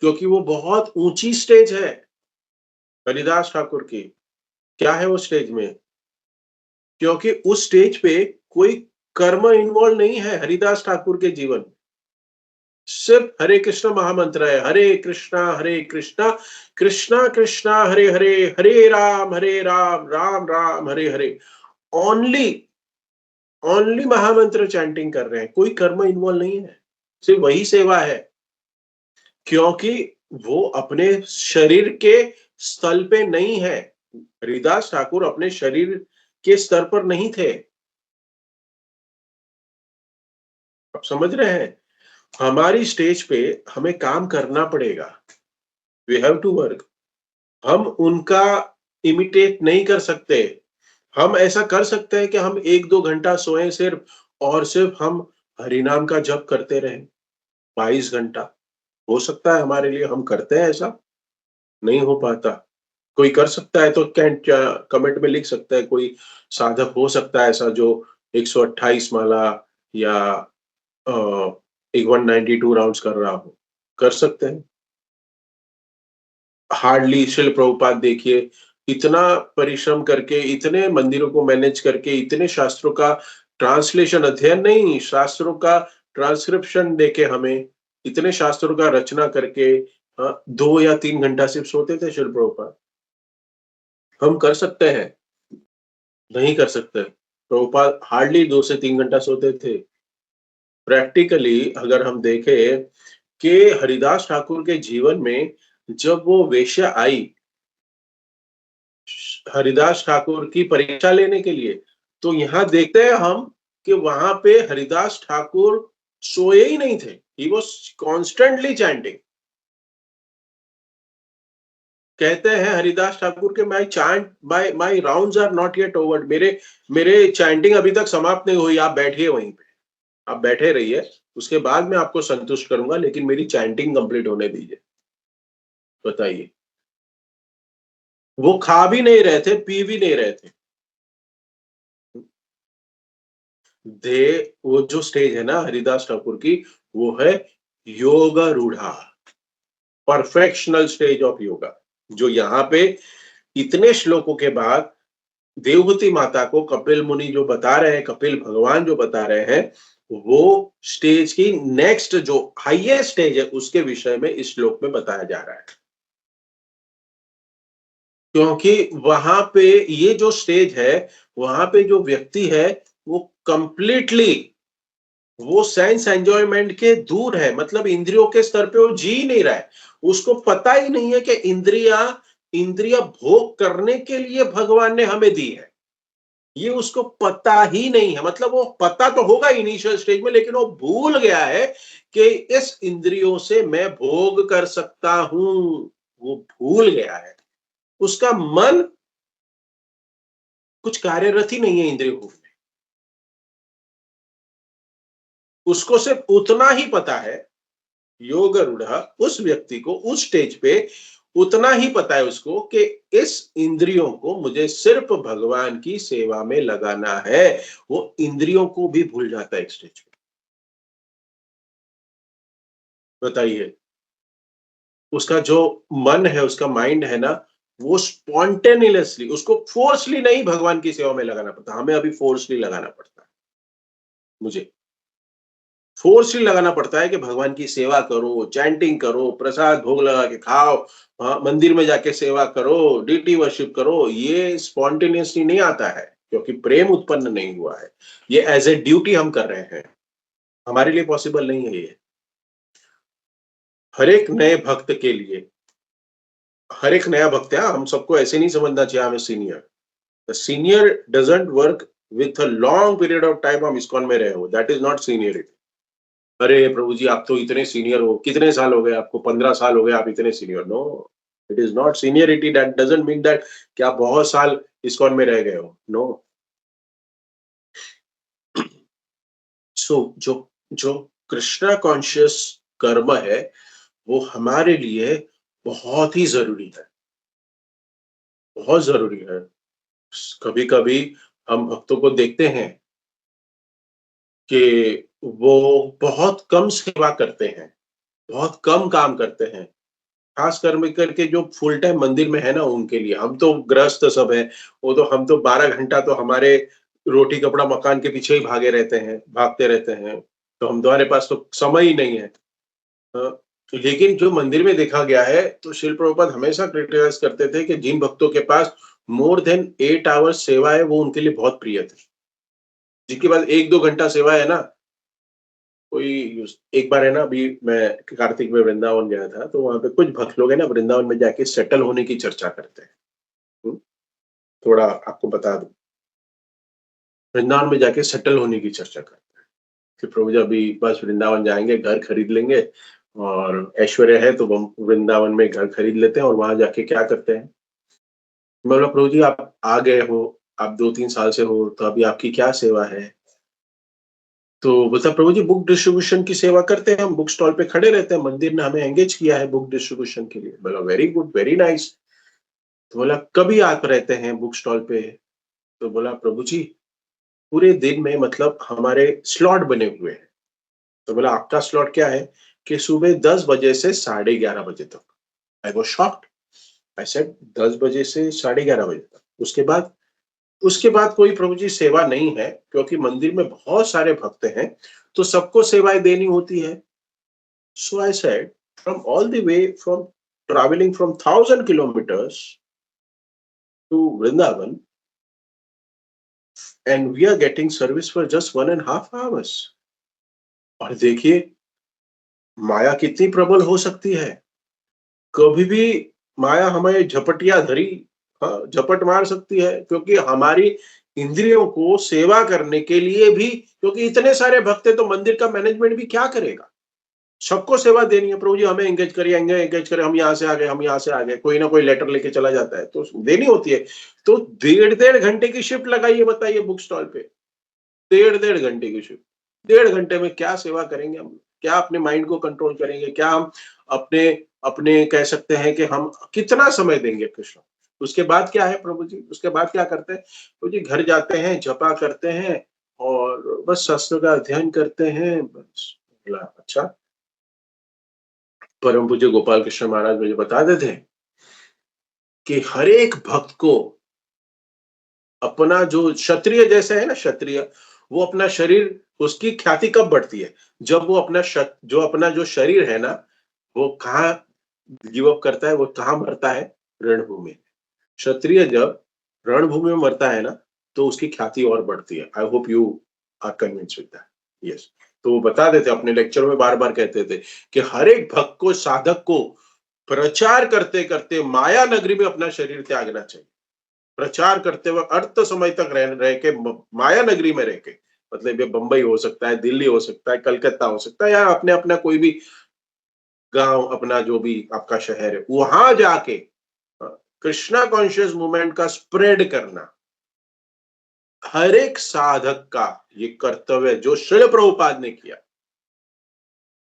Speaker 3: क्योंकि वो बहुत ऊंची स्टेज है हरिदास ठाकुर की। क्या है वो स्टेज में? क्योंकि उस स्टेज पे कोई कर्म इन्वॉल्व नहीं है हरिदास ठाकुर के जीवन में, सिर्फ हरे कृष्ण महामंत्र है, हरे कृष्णा कृष्णा कृष्णा हरे हरे, हरे राम राम राम हरे हरे। ओनली ओनली महामंत्र चैंटिंग कर रहे हैं, कोई कर्म इन्वॉल्व नहीं है, सिर्फ वही सेवा है। क्योंकि वो अपने शरीर के स्थल पे नहीं है, हरिदास ठाकुर अपने शरीर के स्तर पर नहीं थे। आप समझ रहे हैं? हमारी स्टेज पे हमें काम करना पड़ेगा, वी हैव टू वर्क। हम उनका इमिटेट नहीं कर सकते। हम ऐसा कर सकते हैं कि हम 1-2 घंटा सोए सिर्फ, और सिर्फ हम हरिनाम का जप करते रहें 22 घंटा। हो सकता है हमारे लिए, हम करते हैं ऐसा? नहीं हो पाता। कोई कर सकता है तो कमेंट में लिख सकता है, कोई साधक हो सकता है ऐसा जो 128 माला या अ, एक 192 राउंड्स कर रहा हो, कर सकते हैं। हार्डली श्रील प्रभुपाद देखिए, इतना परिश्रम करके, इतने मंदिरों को मैनेज करके, इतने शास्त्रों का ट्रांसलेशन, अध्ययन नहीं, शास्त्रों का ट्रांसक्रिप्शन देके हमें, इतने शास्त्रों का रचना करके 2 या 3 घंटा सिर्फ सोते थे श्रील प्रभुपाद। हम कर सकते हैं? नहीं कर सकते। प्रभुपाद हार्डली 2 से 3 घंटा सोते थे। प्रैक्टिकली अगर हम देखें कि हरिदास ठाकुर के जीवन में जब वो वेश्या आई हरिदास ठाकुर की परीक्षा लेने के लिए, तो यहाँ देखते हैं हम कि वहां पे हरिदास ठाकुर सोए ही नहीं थे, ही वाज कॉन्स्टेंटली चैंटिंग। कहते हैं हरिदास ठाकुर के my rounds are not yet over, मेरे मेरे चैंटिंग अभी तक समाप्त नहीं हुई, आप बैठिए वहीं पे, आप बैठे रहिए, उसके बाद मैं आपको संतुष्ट करूंगा, लेकिन मेरी चैंटिंग कंप्लीट होने दीजिए। बताइए, वो खा भी नहीं रहे थे, पी भी नहीं रहे थे। वो जो स्टेज है ना हरिदास ठाकुर की, वो है योग रूढ़ा, परफेक्शनल स्टेज ऑफ योगा, जो यहाँ पे इतने श्लोकों के बाद देवहूति माता को कपिल मुनि जो बता रहे हैं, कपिल भगवान जो बता रहे हैं, वो स्टेज की नेक्स्ट जो हाईएस्ट स्टेज है उसके विषय में इस श्लोक में बताया जा रहा है। क्योंकि वहां पे ये जो स्टेज है, वहां पे जो व्यक्ति है वो कंप्लीटली वो सेंस एंजॉयमेंट के दूर है, मतलब इंद्रियों के स्तर पे वो जी नहीं रहा है, उसको पता ही नहीं है कि इंद्रिया इंद्रिया भोग करने के लिए भगवान ने हमें दी है। ये उसको पता ही नहीं है। मतलब वो पता तो होगा इनिशियल स्टेज में, लेकिन वो भूल गया है कि इस इंद्रियों से मैं भोग कर सकता हूं। वो भूल गया है। उसका मन कुछ कार्यरत ही नहीं है इंद्रिय भोग में। उसको सिर्फ उतना ही पता है, योगरूढ़ उस व्यक्ति को उस स्टेज पे उतना ही पता है उसको कि इस इंद्रियों को मुझे सिर्फ भगवान की सेवा में लगाना है। वो इंद्रियों को भी भूल जाता है एक स्टेज पे। बताइए, उसका जो मन है, उसका माइंड है ना, वो स्पॉन्टेनियसली, उसको फोर्सली नहीं भगवान की सेवा में लगाना पड़ता। हमें अभी फोर्सली लगाना पड़ता है। मुझे फोर्सली लगाना पड़ता है कि भगवान की सेवा करो, चैंटिंग करो, प्रसाद भोग लगा के खाओ, मंदिर में जाके सेवा करो, डीटी वर्शिप करो। ये स्पॉन्टेनियसली नहीं आता है, क्योंकि प्रेम उत्पन्न नहीं हुआ है। ये एज ए ड्यूटी हम कर रहे हैं। हमारे लिए पॉसिबल नहीं है ये। हर एक नए भक्त के लिए, हर एक नया भक्त है, हम सबको ऐसे नहीं समझना चाहिए हमें senior. The senior doesn't work with a long period of time हम इस्कॉन में रहे हो, दैट इज नॉट सीनियरिटी। अरे प्रभु जी, आप तो इतने सीनियर हो, कितने साल हो गए आपको? 15 साल हो गए, आप इतने senior? No, it is not seniority. That doesn't mean that कि आप बहुत साल इस्कॉन में रह गए हो। नो। सो जो जो कृष्णा कॉन्शियस कर्म है, वो हमारे लिए बहुत ही जरूरी है, बहुत जरूरी है। कभी कभी हम भक्तों को देखते हैं कि वो बहुत कम सेवा करते हैं, बहुत कम काम करते हैं। खास कर में करके जो फुल टाइम मंदिर में है ना, उनके लिए। हम तो गृहस्थ सब है, वो तो हम तो 12 घंटा तो हमारे रोटी कपड़ा मकान के पीछे ही भागे रहते हैं, भागते रहते हैं। तो हमारे पास तो समय ही नहीं है। लेकिन जो मंदिर में देखा गया है, तो शिल प्रभुपाद हमेशा क्रिटिसाइज करते थे कि जिन भक्तों के पास मोर देन 8 आवर्स सेवा है, वो उनके लिए बहुत प्रिय थे। जिनके पास 1-2 घंटा सेवा है ना, कोई एक बार है ना, अभी मैं कार्तिक में वृंदावन गया था, तो वहां पे कुछ भक्त लोग है ना, वृंदावन में जाके सेटल होने की चर्चा करते हैं। हम्म, थोड़ा आपको बता दूं, वृंदावन में जाके सेटल होने की चर्चा करते हैं कि प्रभु जी अभी बस वृंदावन जाएंगे, घर खरीद लेंगे, और ऐश्वर्य है तो हम वृंदावन में घर खरीद लेते हैं और वहां जाके क्या करते हैं। मैं बोला प्रभु जी, आप आ गए हो, आप 2-3 साल से हो, तो अभी आपकी क्या सेवा है? तो बोलता प्रभु जी, बुक डिस्ट्रीब्यूशन की सेवा करते हैं हम, बुक स्टॉल पे खड़े रहते हैं, मंदिर ने हमें एंगेज किया है बुक डिस्ट्रीब्यूशन के लिए। बोला वेरी गुड, वेरी नाइस। तो बोला कभी आप रहते हैं बुक स्टॉल पे? तो बोला प्रभु जी, पूरे दिन में मतलब हमारे स्लॉट बने हुए हैं। तो बोला आपका स्लॉट क्या है? कि सुबह 10 बजे से 11:30 बजे तक। I was shocked. I said 10 बजे से 11:30 बजे तक, उसके बाद कोई प्रभु जी सेवा नहीं है, क्योंकि मंदिर में बहुत सारे भक्त हैं, तो सबको सेवाएं देनी होती है। So I said, from all the way from traveling from 1,000 kilometers to Vrindavan, and we are getting service for just 1.5 hours. और देखिए, माया कितनी प्रबल हो सकती है। कभी भी माया हमें झपटिया धरी, हाँ, झपट मार सकती है, क्योंकि हमारी इंद्रियों को सेवा करने के लिए भी, क्योंकि इतने सारे भक्त हैं, तो मंदिर का मैनेजमेंट भी क्या करेगा? सबको सेवा देनी है। प्रभु जी हमें एंगेज करिए, एंगेज करें, हम यहाँ से आ गए, हम यहाँ से आ गए, कोई ना कोई लेटर लेके चला जाता है, तो देनी होती है। तो 1.5-1.5 घंटे की शिफ्ट लगाइए, बताइए बुक स्टॉल पे। 1.5-1.5 घंटे की शिफ्ट, 1.5 घंटे में क्या सेवा करेंगे हम? क्या अपने माइंड को कंट्रोल करेंगे? क्या हम अपने अपने कह सकते हैं कि हम कितना समय देंगे कृष्ण? उसके बाद क्या है प्रभु जी? उसके बाद क्या करते हैं प्रभु जी? घर जाते हैं, जपा करते हैं, और बस शास्त्र का अध्ययन करते हैं, बस। बोला अच्छा। परम पूज्य गोपाल कृष्ण महाराज मुझे बताते थे कि हर एक भक्त को अपना, जो क्षत्रिय जैसे है ना, क्षत्रिय, वो अपना शरीर, उसकी ख्याति कब बढ़ती है? जब वो अपना जो शरीर है ना, वो कहाँ गिव अप करता है, वो कहाँ मरता है? रणभूमि। क्षत्रिय जब रणभूमि में मरता है ना, तो उसकी ख्याति और बढ़ती है। I hope you are convince with that. Yes. तो वो बता देते, अपने लेक्चर में बार बार कहते थे कि हर एक भक्त को, साधक को प्रचार करते करते माया नगरी में अपना शरीर त्यागना चाहिए। प्रचार करते हुए अर्थ समय तक रह के माया नगरी में रह के, मतलब ये बंबई हो सकता है, दिल्ली हो सकता है, कलकत्ता हो सकता है, या अपने अपना कोई भी गांव, अपना जो भी आपका शहर है, वहां जाके कृष्णा कॉन्शियस मूवमेंट का स्प्रेड करना हर एक साधक का ये कर्तव्य, जो श्रील प्रभुपाद ने किया,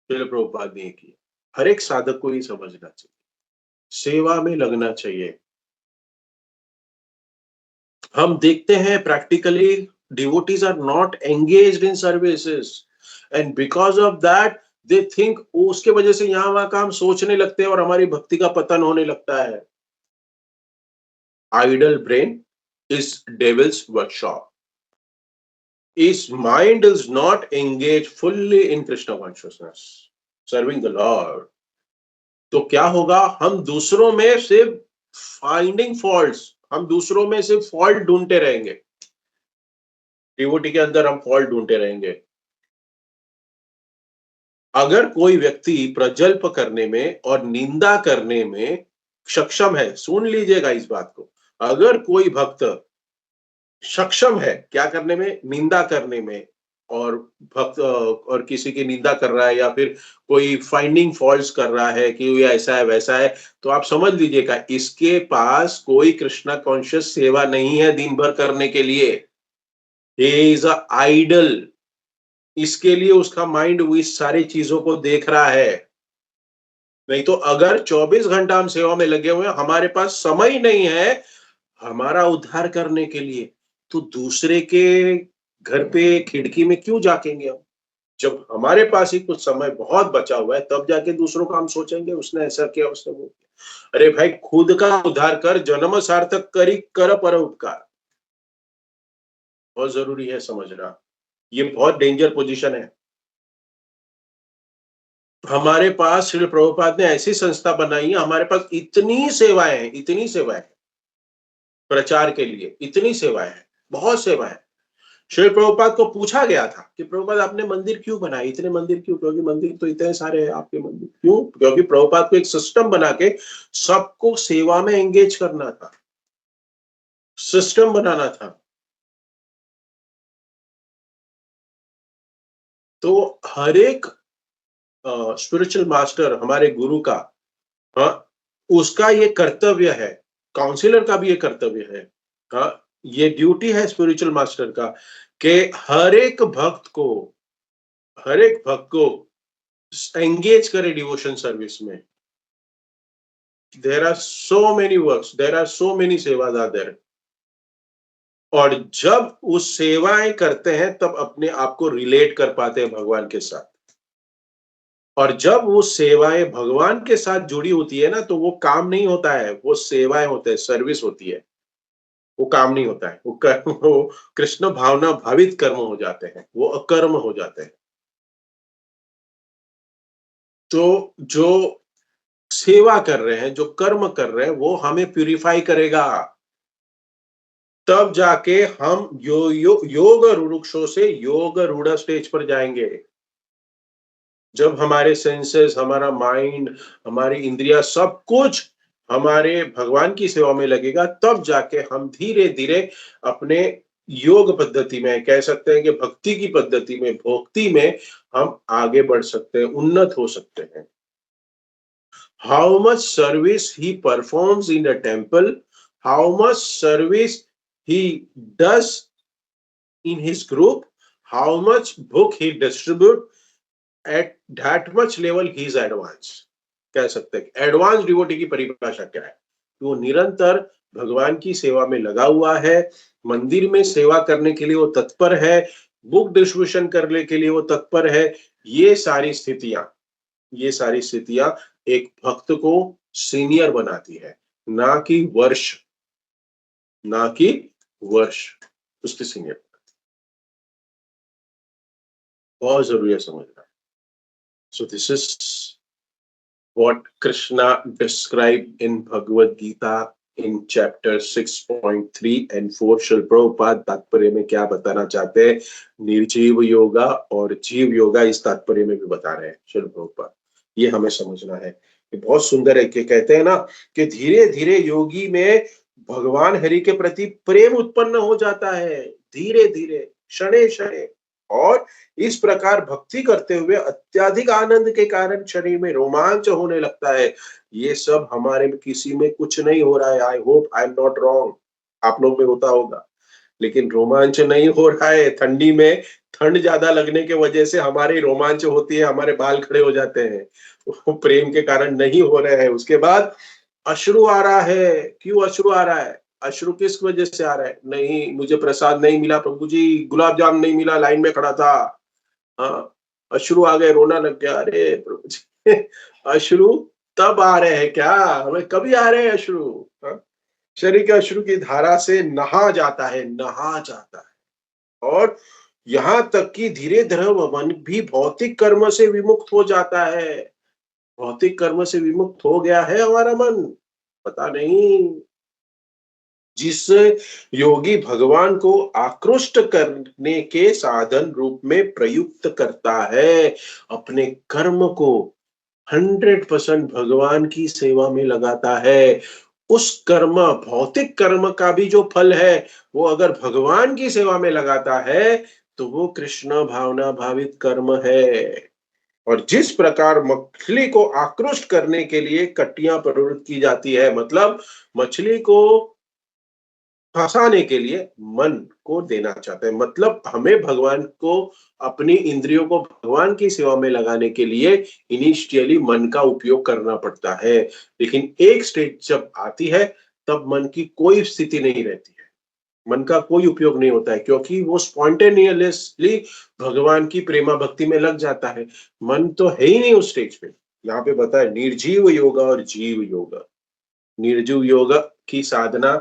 Speaker 3: श्रील प्रभुपाद ने किया, हर एक साधक को ये समझना चाहिए, सेवा में लगना चाहिए। हम देखते हैं practically devotees are not engaged in services, and because of that they think, उसके वजह से यहां वहां का हम सोचने लगते हैं और हमारी भक्ति का पतन होने लगता है। Idle brain is devil's workshop. His mind is not engaged fully in Krishna consciousness, serving the Lord. तो क्या होगा, हम दूसरों में सिर्फ फाइंडिंग फॉल्ट्स, हम दूसरों में सिर्फ फॉल्ट ढूंढते रहेंगे, डिवोटी के अंदर हम फॉल्ट ढूंढते रहेंगे। अगर कोई व्यक्ति प्रजल्प करने में और निंदा करने में सक्षम है, सुन लीजिएगा इस बात को, अगर कोई भक्त सक्षम है क्या करने में, निंदा करने में, और भक्त और किसी की निंदा कर रहा है या फिर कोई फाइंडिंग फॉल्ट्स कर रहा है कि ये ऐसा है वैसा है, तो आप समझ लीजिएगा इसके पास कोई कृष्णा कॉन्शियस सेवा नहीं है दिन भर करने के लिए। He is a idle. इसके लिए उसका माइंड इस सारी चीजों को देख रहा है। नहीं तो अगर 24 घंटा हम सेवा में लगे हुए हैं, हमारे पास समय ही नहीं है हमारा उद्धार करने के लिए, तो दूसरे के घर पे खिड़की में क्यों झांकेंगे हम? जब हमारे पास ही कुछ समय बहुत बचा हुआ है, तब जाके दूसरों का हम सोचेंगे उसने ऐसा किया, उसने वो किया। अरे भाई, खुद का उद्धार कर, जन्म सार्थक करी कर पर उपकार। बहुत जरूरी है समझना, ये बहुत डेंजर पोजीशन है। हमारे पास श्री प्रभुपाद ने ऐसी संस्था बनाई है, हमारे पास इतनी सेवाएं हैं, इतनी सेवाएं प्रचार के लिए, इतनी सेवाएं हैं, बहुत सेवाएं। श्री प्रभुपाद को पूछा गया था कि प्रभुपाद आपने मंदिर क्यों बनाए, इतने मंदिर क्यों? क्योंकि मंदिर तो इतने सारे हैं आपके मंदिर। क्यों? क्योंकि प्रभुपाद को एक सिस्टम बना के सबको सेवा में एंगेज करना था, सिस्टम बनाना था। तो हर एक स्पिरिचुअल मास्टर, हमारे गुरु का, हाँ, उसका ये कर्तव्य है, काउंसिलर का भी ये कर्तव्य है, हाँ, ये ड्यूटी है स्पिरिचुअल मास्टर का कि हर एक भक्त को एंगेज करे डिवोशन सर्विस में। There are so many works, there are so many सेवाज आर देयर, और जब उस सेवाएं करते हैं तब अपने आप को रिलेट कर पाते हैं भगवान के साथ, और जब वो सेवाएं भगवान के साथ जुड़ी होती है ना, तो वो काम नहीं होता है, वो सेवाएं होते हैं, सर्विस होती है, वो काम नहीं होता है, वो कृष्ण भावना भावित कर्म हो जाते हैं, वो अकर्म हो जाते हैं। तो जो सेवा कर रहे हैं, जो कर्म कर रहे हैं, वो हमें प्यूरिफाई करेगा, तब जाके हम योग रुक्षों से योग रूढ़ स्टेज पर जाएंगे। जब हमारे सेंसेस, हमारा माइंड, हमारी इंद्रिया, सब कुछ हमारे भगवान की सेवा में लगेगा, तब जाके हम धीरे धीरे अपने योग पद्धति में, कह सकते हैं कि भक्ति की पद्धति में, भक्ति में हम आगे बढ़ सकते हैं, उन्नत हो सकते हैं। How much service he performs in a temple, how much service he does in his group, how much book he distribute, at that much level he is advanced. कह सकते हैं एडवांस डिवोटी की परिभाषा क्या है? वो निरंतर भगवान की सेवा में लगा हुआ है, मंदिर में सेवा करने के लिए वो तत्पर है, बुक डिस्ट्रीब्यूशन करने के लिए वो तत्पर है। ये सारी स्थितियां एक भक्त को सीनियर बनाती है, ना कि वर्ष उसके सीनियर। बहुत जरूरी है समझना। So this is what Krishna described in Bhagavad Gita in chapter 6.3 and 4. Srila Prabhupada तात्पर्य में क्या बताना चाहते हैं, निर्जीव योगा और जीव योगा इस तात्पर्य में भी बता रहे हैं श्रील प्रभुपाद। ये हमें समझना है। ये बहुत सुंदर है कि कहते हैं ना कि धीरे धीरे योगी में भगवान हरि के प्रति प्रेम उत्पन्न हो जाता है धीरे धीरे, क्षणे क्षणे। और इस प्रकार भक्ति करते हुए अत्यधिक आनंद के कारण शरीर में रोमांच होने लगता है। ये सब हमारे में किसी में कुछ नहीं हो रहा है। I hope I am not wrong, आप लोग में होता होगा, लेकिन रोमांच नहीं हो रहा है। ठंडी में ठंड ज्यादा लगने के वजह से हमारे रोमांच होती है, हमारे बाल खड़े हो जाते हैं, वो प्रेम के कारण नहीं हो रहे हैं। उसके बाद अश्रु आ रहा है। क्यों अश्रु आ रहा है? अश्रु किस वजह से आ रहा है? नहीं, मुझे प्रसाद नहीं मिला प्रभु जी, गुलाब जाम नहीं मिला, लाइन में खड़ा था। हाँ, अश्रु आ गए, रोना लग गया। अरे प्रभु जी अश्रु तब आ रहे हैं क्या? हमें कभी आ रहे हैं अश्रु? हाँ? शरीर के अश्रु की धारा से नहा जाता है, नहा जाता है। और यहाँ तक कि धीरे धीरे मन भी भौतिक कर्म से विमुक्त हो जाता है। भौतिक कर्म से विमुक्त हो गया है हमारा मन, पता नहीं। जिस योगी भगवान को आकृष्ट करने के साधन रूप में प्रयुक्त करता है, अपने कर्म को 100% भगवान की सेवा में लगाता है, उस कर्म, भौतिक कर्म का भी जो फल है, वो अगर भगवान की सेवा में लगाता है तो वो कृष्ण भावना भावित कर्म है। और जिस प्रकार मछली को आकृष्ट करने के लिए कट्टियां प्रवृत्त की जाती है, मतलब मछली को फंसाने के लिए मन को देना चाहता है, मतलब हमें भगवान को, अपनी इंद्रियों को भगवान की सेवा में लगाने के लिए इनिशियली मन का उपयोग करना पड़ता है। लेकिन एक स्टेज जब आती है तब मन की कोई स्थिति नहीं रहती है, मन का कोई उपयोग नहीं होता है, क्योंकि वो स्पॉन्टेनियसली भगवान की प्रेमा भक्ति में लग जाता है। मन तो है ही नहीं उस स्टेज पे। यहाँ पे बताया निर्जीव योगा और जीव योगा। निर्जीव योगा की साधना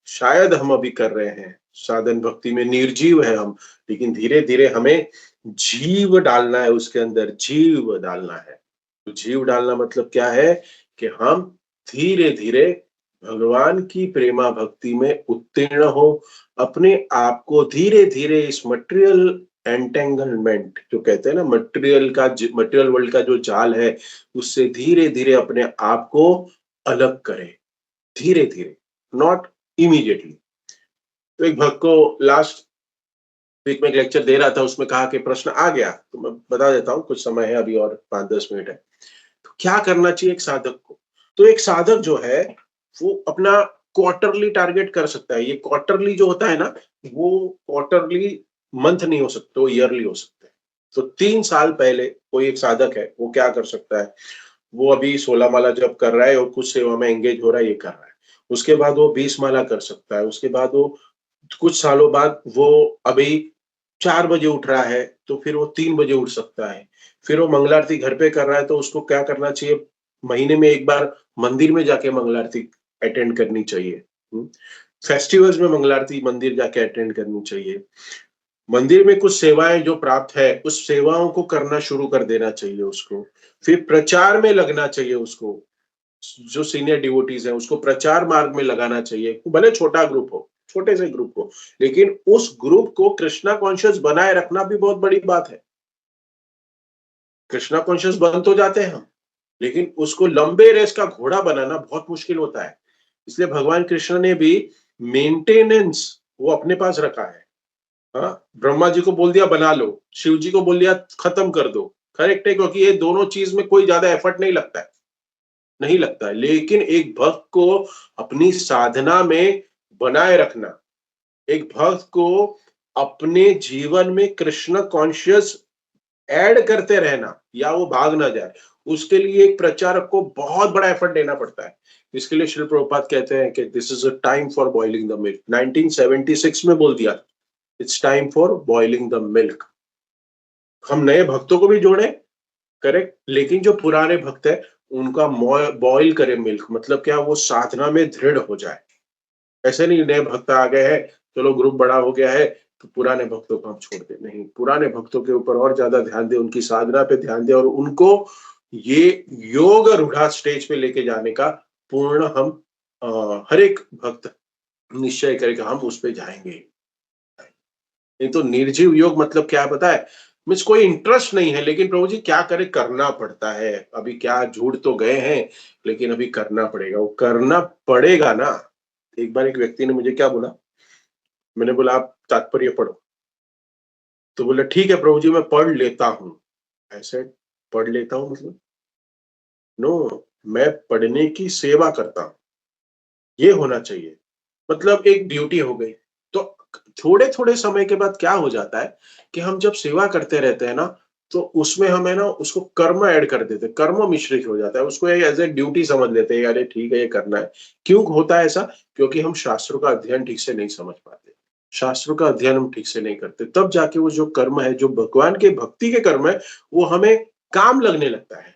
Speaker 3: शायद हम अभी कर रहे हैं, साधन भक्ति में निर्जीव है हम, लेकिन धीरे धीरे हमें जीव डालना है, उसके अंदर जीव डालना है। तो जीव डालना मतलब क्या है कि हम धीरे धीरे भगवान की प्रेमा भक्ति में उत्तीर्ण हो, अपने आप को धीरे धीरे इस मटेरियल एंटेंगलमेंट जो कहते हैं ना, मटेरियल वर्ल्ड का जो जाल है, उससे धीरे धीरे अपने आप को अलग करें, धीरे धीरे, नॉट इमीडिएटली। तो एक भक्त को लास्ट वीक में एक लेक्चर दे रहा था, उसमें कहा कि प्रश्न आ गया, तो मैं बता देता हूँ, कुछ समय है अभी और 5-10 मिनट है। तो क्या करना चाहिए एक साधक को? तो एक साधक जो है वो अपना क्वार्टरली टारगेट कर सकता है। ये क्वार्टरली जो होता है ना, वो क्वार्टरली मंथ नहीं हो सकते, वो ईयरली हो सकते हैं। तो 3 साल पहले कोई एक साधक है, वो क्या कर सकता है? वो अभी 16 माला जप कर रहा है और कुछ सेवा में एंगेज हो रहा है, ये कर रहा है। उसके बाद वो 20 माला कर सकता है। उसके बाद वो कुछ सालों बाद वो अभी 4 बजे उठ रहा है, तो फिर वो 3 बजे उठ सकता है। फिर वो मंगल आरती घर पे कर रहा है, तो उसको क्या करना चाहिए? महीने में 1 बार मंदिर में जाके मंगल आरती अटेंड करनी चाहिए। फेस्टिवल्स में मंगल आरती मंदिर जाके अटेंड करनी चाहिए। मंदिर में कुछ सेवाएं जो प्राप्त है, उस सेवाओं को करना शुरू कर देना चाहिए उसको। फिर प्रचार में लगना चाहिए उसको। जो सीनियर डिवोटीज हैं उसको प्रचार मार्ग में लगाना चाहिए, भले छोटा ग्रुप हो, छोटे से ग्रुप हो, लेकिन उस ग्रुप को कृष्णा कॉन्शियस बनाए रखना भी बहुत बड़ी बात है। कृष्णा कॉन्शियस बन तो जाते हैं हम, लेकिन उसको लंबे रेस का घोड़ा बनाना बहुत मुश्किल होता है। इसलिए भगवान कृष्ण ने भी मेंटेनेंस वो अपने पास रखा है। हाँ, ब्रह्मा जी को बोल दिया बना लो, शिव जी को बोल दिया खत्म कर दो, करेक्ट है, क्योंकि ये दोनों चीज में कोई ज्यादा एफर्ट नहीं लगता है, नहीं लगता है। लेकिन एक भक्त को अपनी साधना में बनाए रखना, एक भक्त को अपने जीवन में कृष्ण कॉन्शियस ऐड करते रहना, या वो भाग ना जाए, उसके लिए एक प्रचारक को बहुत बड़ा एफर्ट देना पड़ता है। इसके लिए श्रील प्रभुपाद कहते हैं कि this is a time for boiling the milk. 1976 में बोल दिया, it's time for boiling the milk. हम नए भक्तों को भी जोड़े, करेक्ट, लेकिन जो पुराने भक्त है उनका बॉइल करे मिल्क, मतलब क्या, वो साधना में दृढ़ हो जाए। ऐसे नहीं नए भक्त आ गए हैं, चलो ग्रुप बड़ा हो गया है तो पुराने भक्तों को हम छोड़ दें, नहीं, पुराने भक्तों के ऊपर और ज्यादा ध्यान दें, उनकी साधना पे ध्यान दें, और उनको ये योग रूढ़ा स्टेज पे लेके जाने का पूर्ण हम हर एक भक्त निश्चय करें कि हम उस पे जाएंगे। नहीं तो निर्जीव योग मतलब क्या पता है? मीन्स कोई इंटरेस्ट नहीं है, लेकिन प्रभु जी क्या करे, करना पड़ता है। अभी क्या झूठ तो गए हैं, लेकिन अभी करना पड़ेगा, वो करना पड़ेगा ना। एक बार एक व्यक्ति ने मुझे क्या बोला, मैंने बोला आप तात्पर्य पढ़ो, तो बोला ठीक है प्रभु जी मैं पढ़ लेता हूँ। ऐसे पढ़ लेता हूँ मतलब नो, मैं पढ़ने की सेवा करता हूँ, ये होना चाहिए। मतलब एक ड्यूटी हो गई। तो थोड़े थोड़े समय के बाद क्या हो जाता है कि हम जब सेवा करते रहते हैं ना, तो उसमें हमें ना उसको कर्म ऐड कर देते हैं, कर्म मिश्रित हो जाता है, उसको एज ए ड्यूटी समझ लेते हैं, अरे ठीक है ये करना है। क्यों होता है ऐसा? क्योंकि हम शास्त्रों का अध्ययन ठीक से नहीं समझ पाते, शास्त्रों का अध्ययन हम ठीक से नहीं करते, तब जाके वो जो कर्म है, जो भगवान के भक्ति के कर्म है, वो हमें काम लगने लगता है,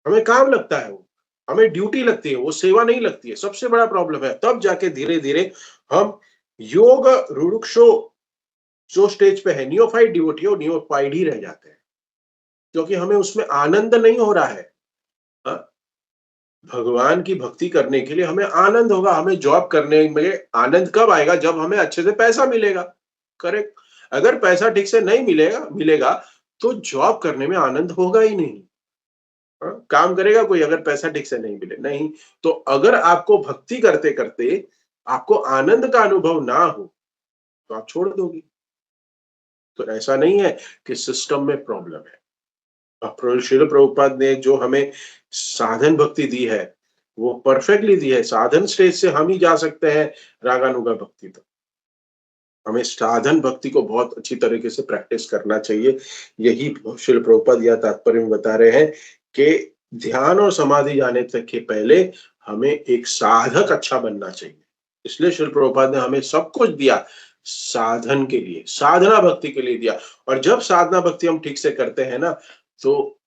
Speaker 3: हमें काम लगता है वो, हमें ड्यूटी लगती है, वो सेवा नहीं लगती है, सबसे बड़ा प्रॉब्लम है। तब जाके धीरे-धीरे हम योग रुरुक्षो जो स्टेज पे है, नियोफाइट डिवोटी और नियोफाइट ही रह जाते हैं, क्योंकि हमें उसमें आनंद नहीं हो रहा है। हाँ, भगवान की भक्ति करने के लिए हमें आनंद होगा, हमें जॉब करने में आनंद कब आएगा? जब हमें अच्छे से पैसा मिलेगा, करेक्ट? अगर पैसा ठीक से नहीं मिलेगा तो जॉब करने में आनंद होगा ही नहीं। हाँ, काम करेगा कोई अगर पैसा ठीक से नहीं मिले? नहीं। तो अगर आपको भक्ति करते-करते आपको आनंद का अनुभव ना हो, तो आप छोड़ दोगे। तो ऐसा नहीं है कि सिस्टम में प्रॉब्लम है। श्रील प्रभुपाद ने जो हमें साधन भक्ति दी है, वो परफेक्टली दी है। साधन स्टेज से हम ही जा सकते हैं रागानुगा भक्ति तक। हमें साधन भक्ति को बहुत अच्छी तरीके से प्रैक्टिस करना चाहिए। यही श्रील प्रभुपाद यह तात्पर्य में बता रहे हैं कि ध्यान और समाधि जाने तक के पहले हमें एक साधक अच्छा बनना चाहिए। इसलिए श्रील प्रभुपाद ने हमें सब कुछ दिया साधन के लिए, साधना भक्ति के लिए दिया। और जब साधना भक्ति हम ठीक से करते हैं ना, तो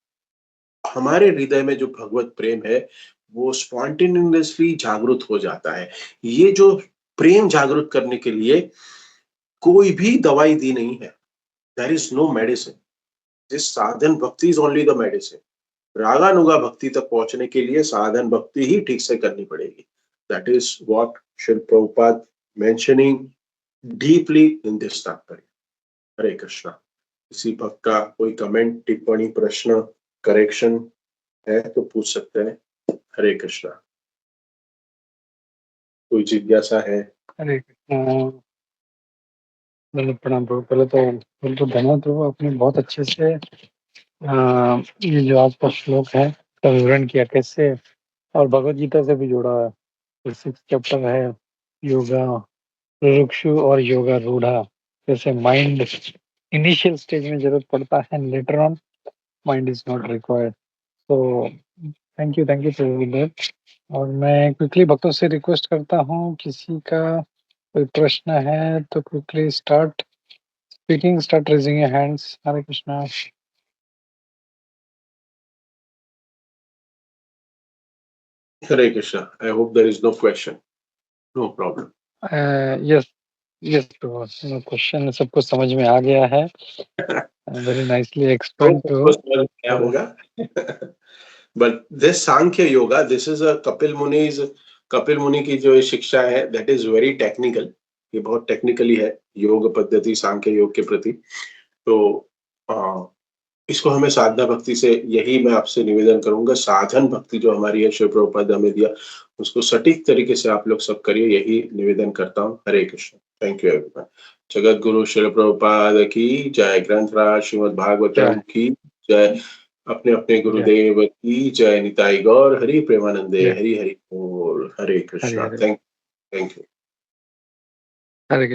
Speaker 3: हमारे हृदय में जो भगवत प्रेम है, वो स्पॉन्टेनियसली जागृत हो जाता है। ये जो प्रेम जागृत करने के लिए कोई भी दवाई दी नहीं है। There is no medicine. This sadhan bhakti is only the medicine. रागानुगा भक्ति तक पहुंचने के लिए साधन भक्ति ही ठीक से करनी पड़ेगी। That is what Srila Prabhupada mentioning deeply in this तात्पर्य। हरे कृष्णा। किसी भक्त का कोई कमेंट, टिप्पणी, प्रश्न, करेक्शन है तो पूछ सकते हैं। हरे कृष्णा। कोई जिज्ञासा है?
Speaker 2: हरे कृष्णा। मतलब प्रणाम प्रभु। पहले तो धन्यवाद प्रभु, आपने बहुत अच्छे से ये जो आज का श्लोक है का विवरण किया कैसे, और भगवत गीता से भी जोड़ा है। तो 6th चैप्टर है योगा रुक्षु और योगा रूढ़ा, जैसे माइंड इनिशियल स्टेज में जरूरत पड़ता है, later on mind is not required. तो थैंक यू प्रभु। और मैं क्विकली भक्तों से रिक्वेस्ट करता हूँ, किसी का कोई प्रश्न है तो quickly start speaking, start raising your hands. Hare Krishna.
Speaker 3: Hare Krishna. I hope there is no question, no problem.
Speaker 2: Yes yes prabhu, no question, सब कुछ समझ में आ गया है। Very nicely explain prabhu.
Speaker 3: क्या होगा? But this Sankhya yoga, this is a Kapil Muni की जो शिक्षा है, दैट इज वेरी टेक्निकल। ये बहुत टेक्निकली है योग पद्धति सांख्य योग के प्रति। तो इसको हमें साधना भक्ति से, यही मैं आपसे निवेदन करूंगा, साधन भक्ति जो हमारी है शिव प्रभुपाद हमें दिया, उसको सटीक तरीके से आप लोग सब करिए, यही निवेदन करता हूँ। Hare Krishna. Thank you everyone. Jagat Guru Shiv Prabhupada की जय। ग्रंथराज श्रीमद् भागवतम की जय। अपने अपने गुरुदेव की जय। निताई गौर हरि प्रेमानंदे। हरि हरि बोल। Hare Krishna. Thank you.
Speaker 2: Hare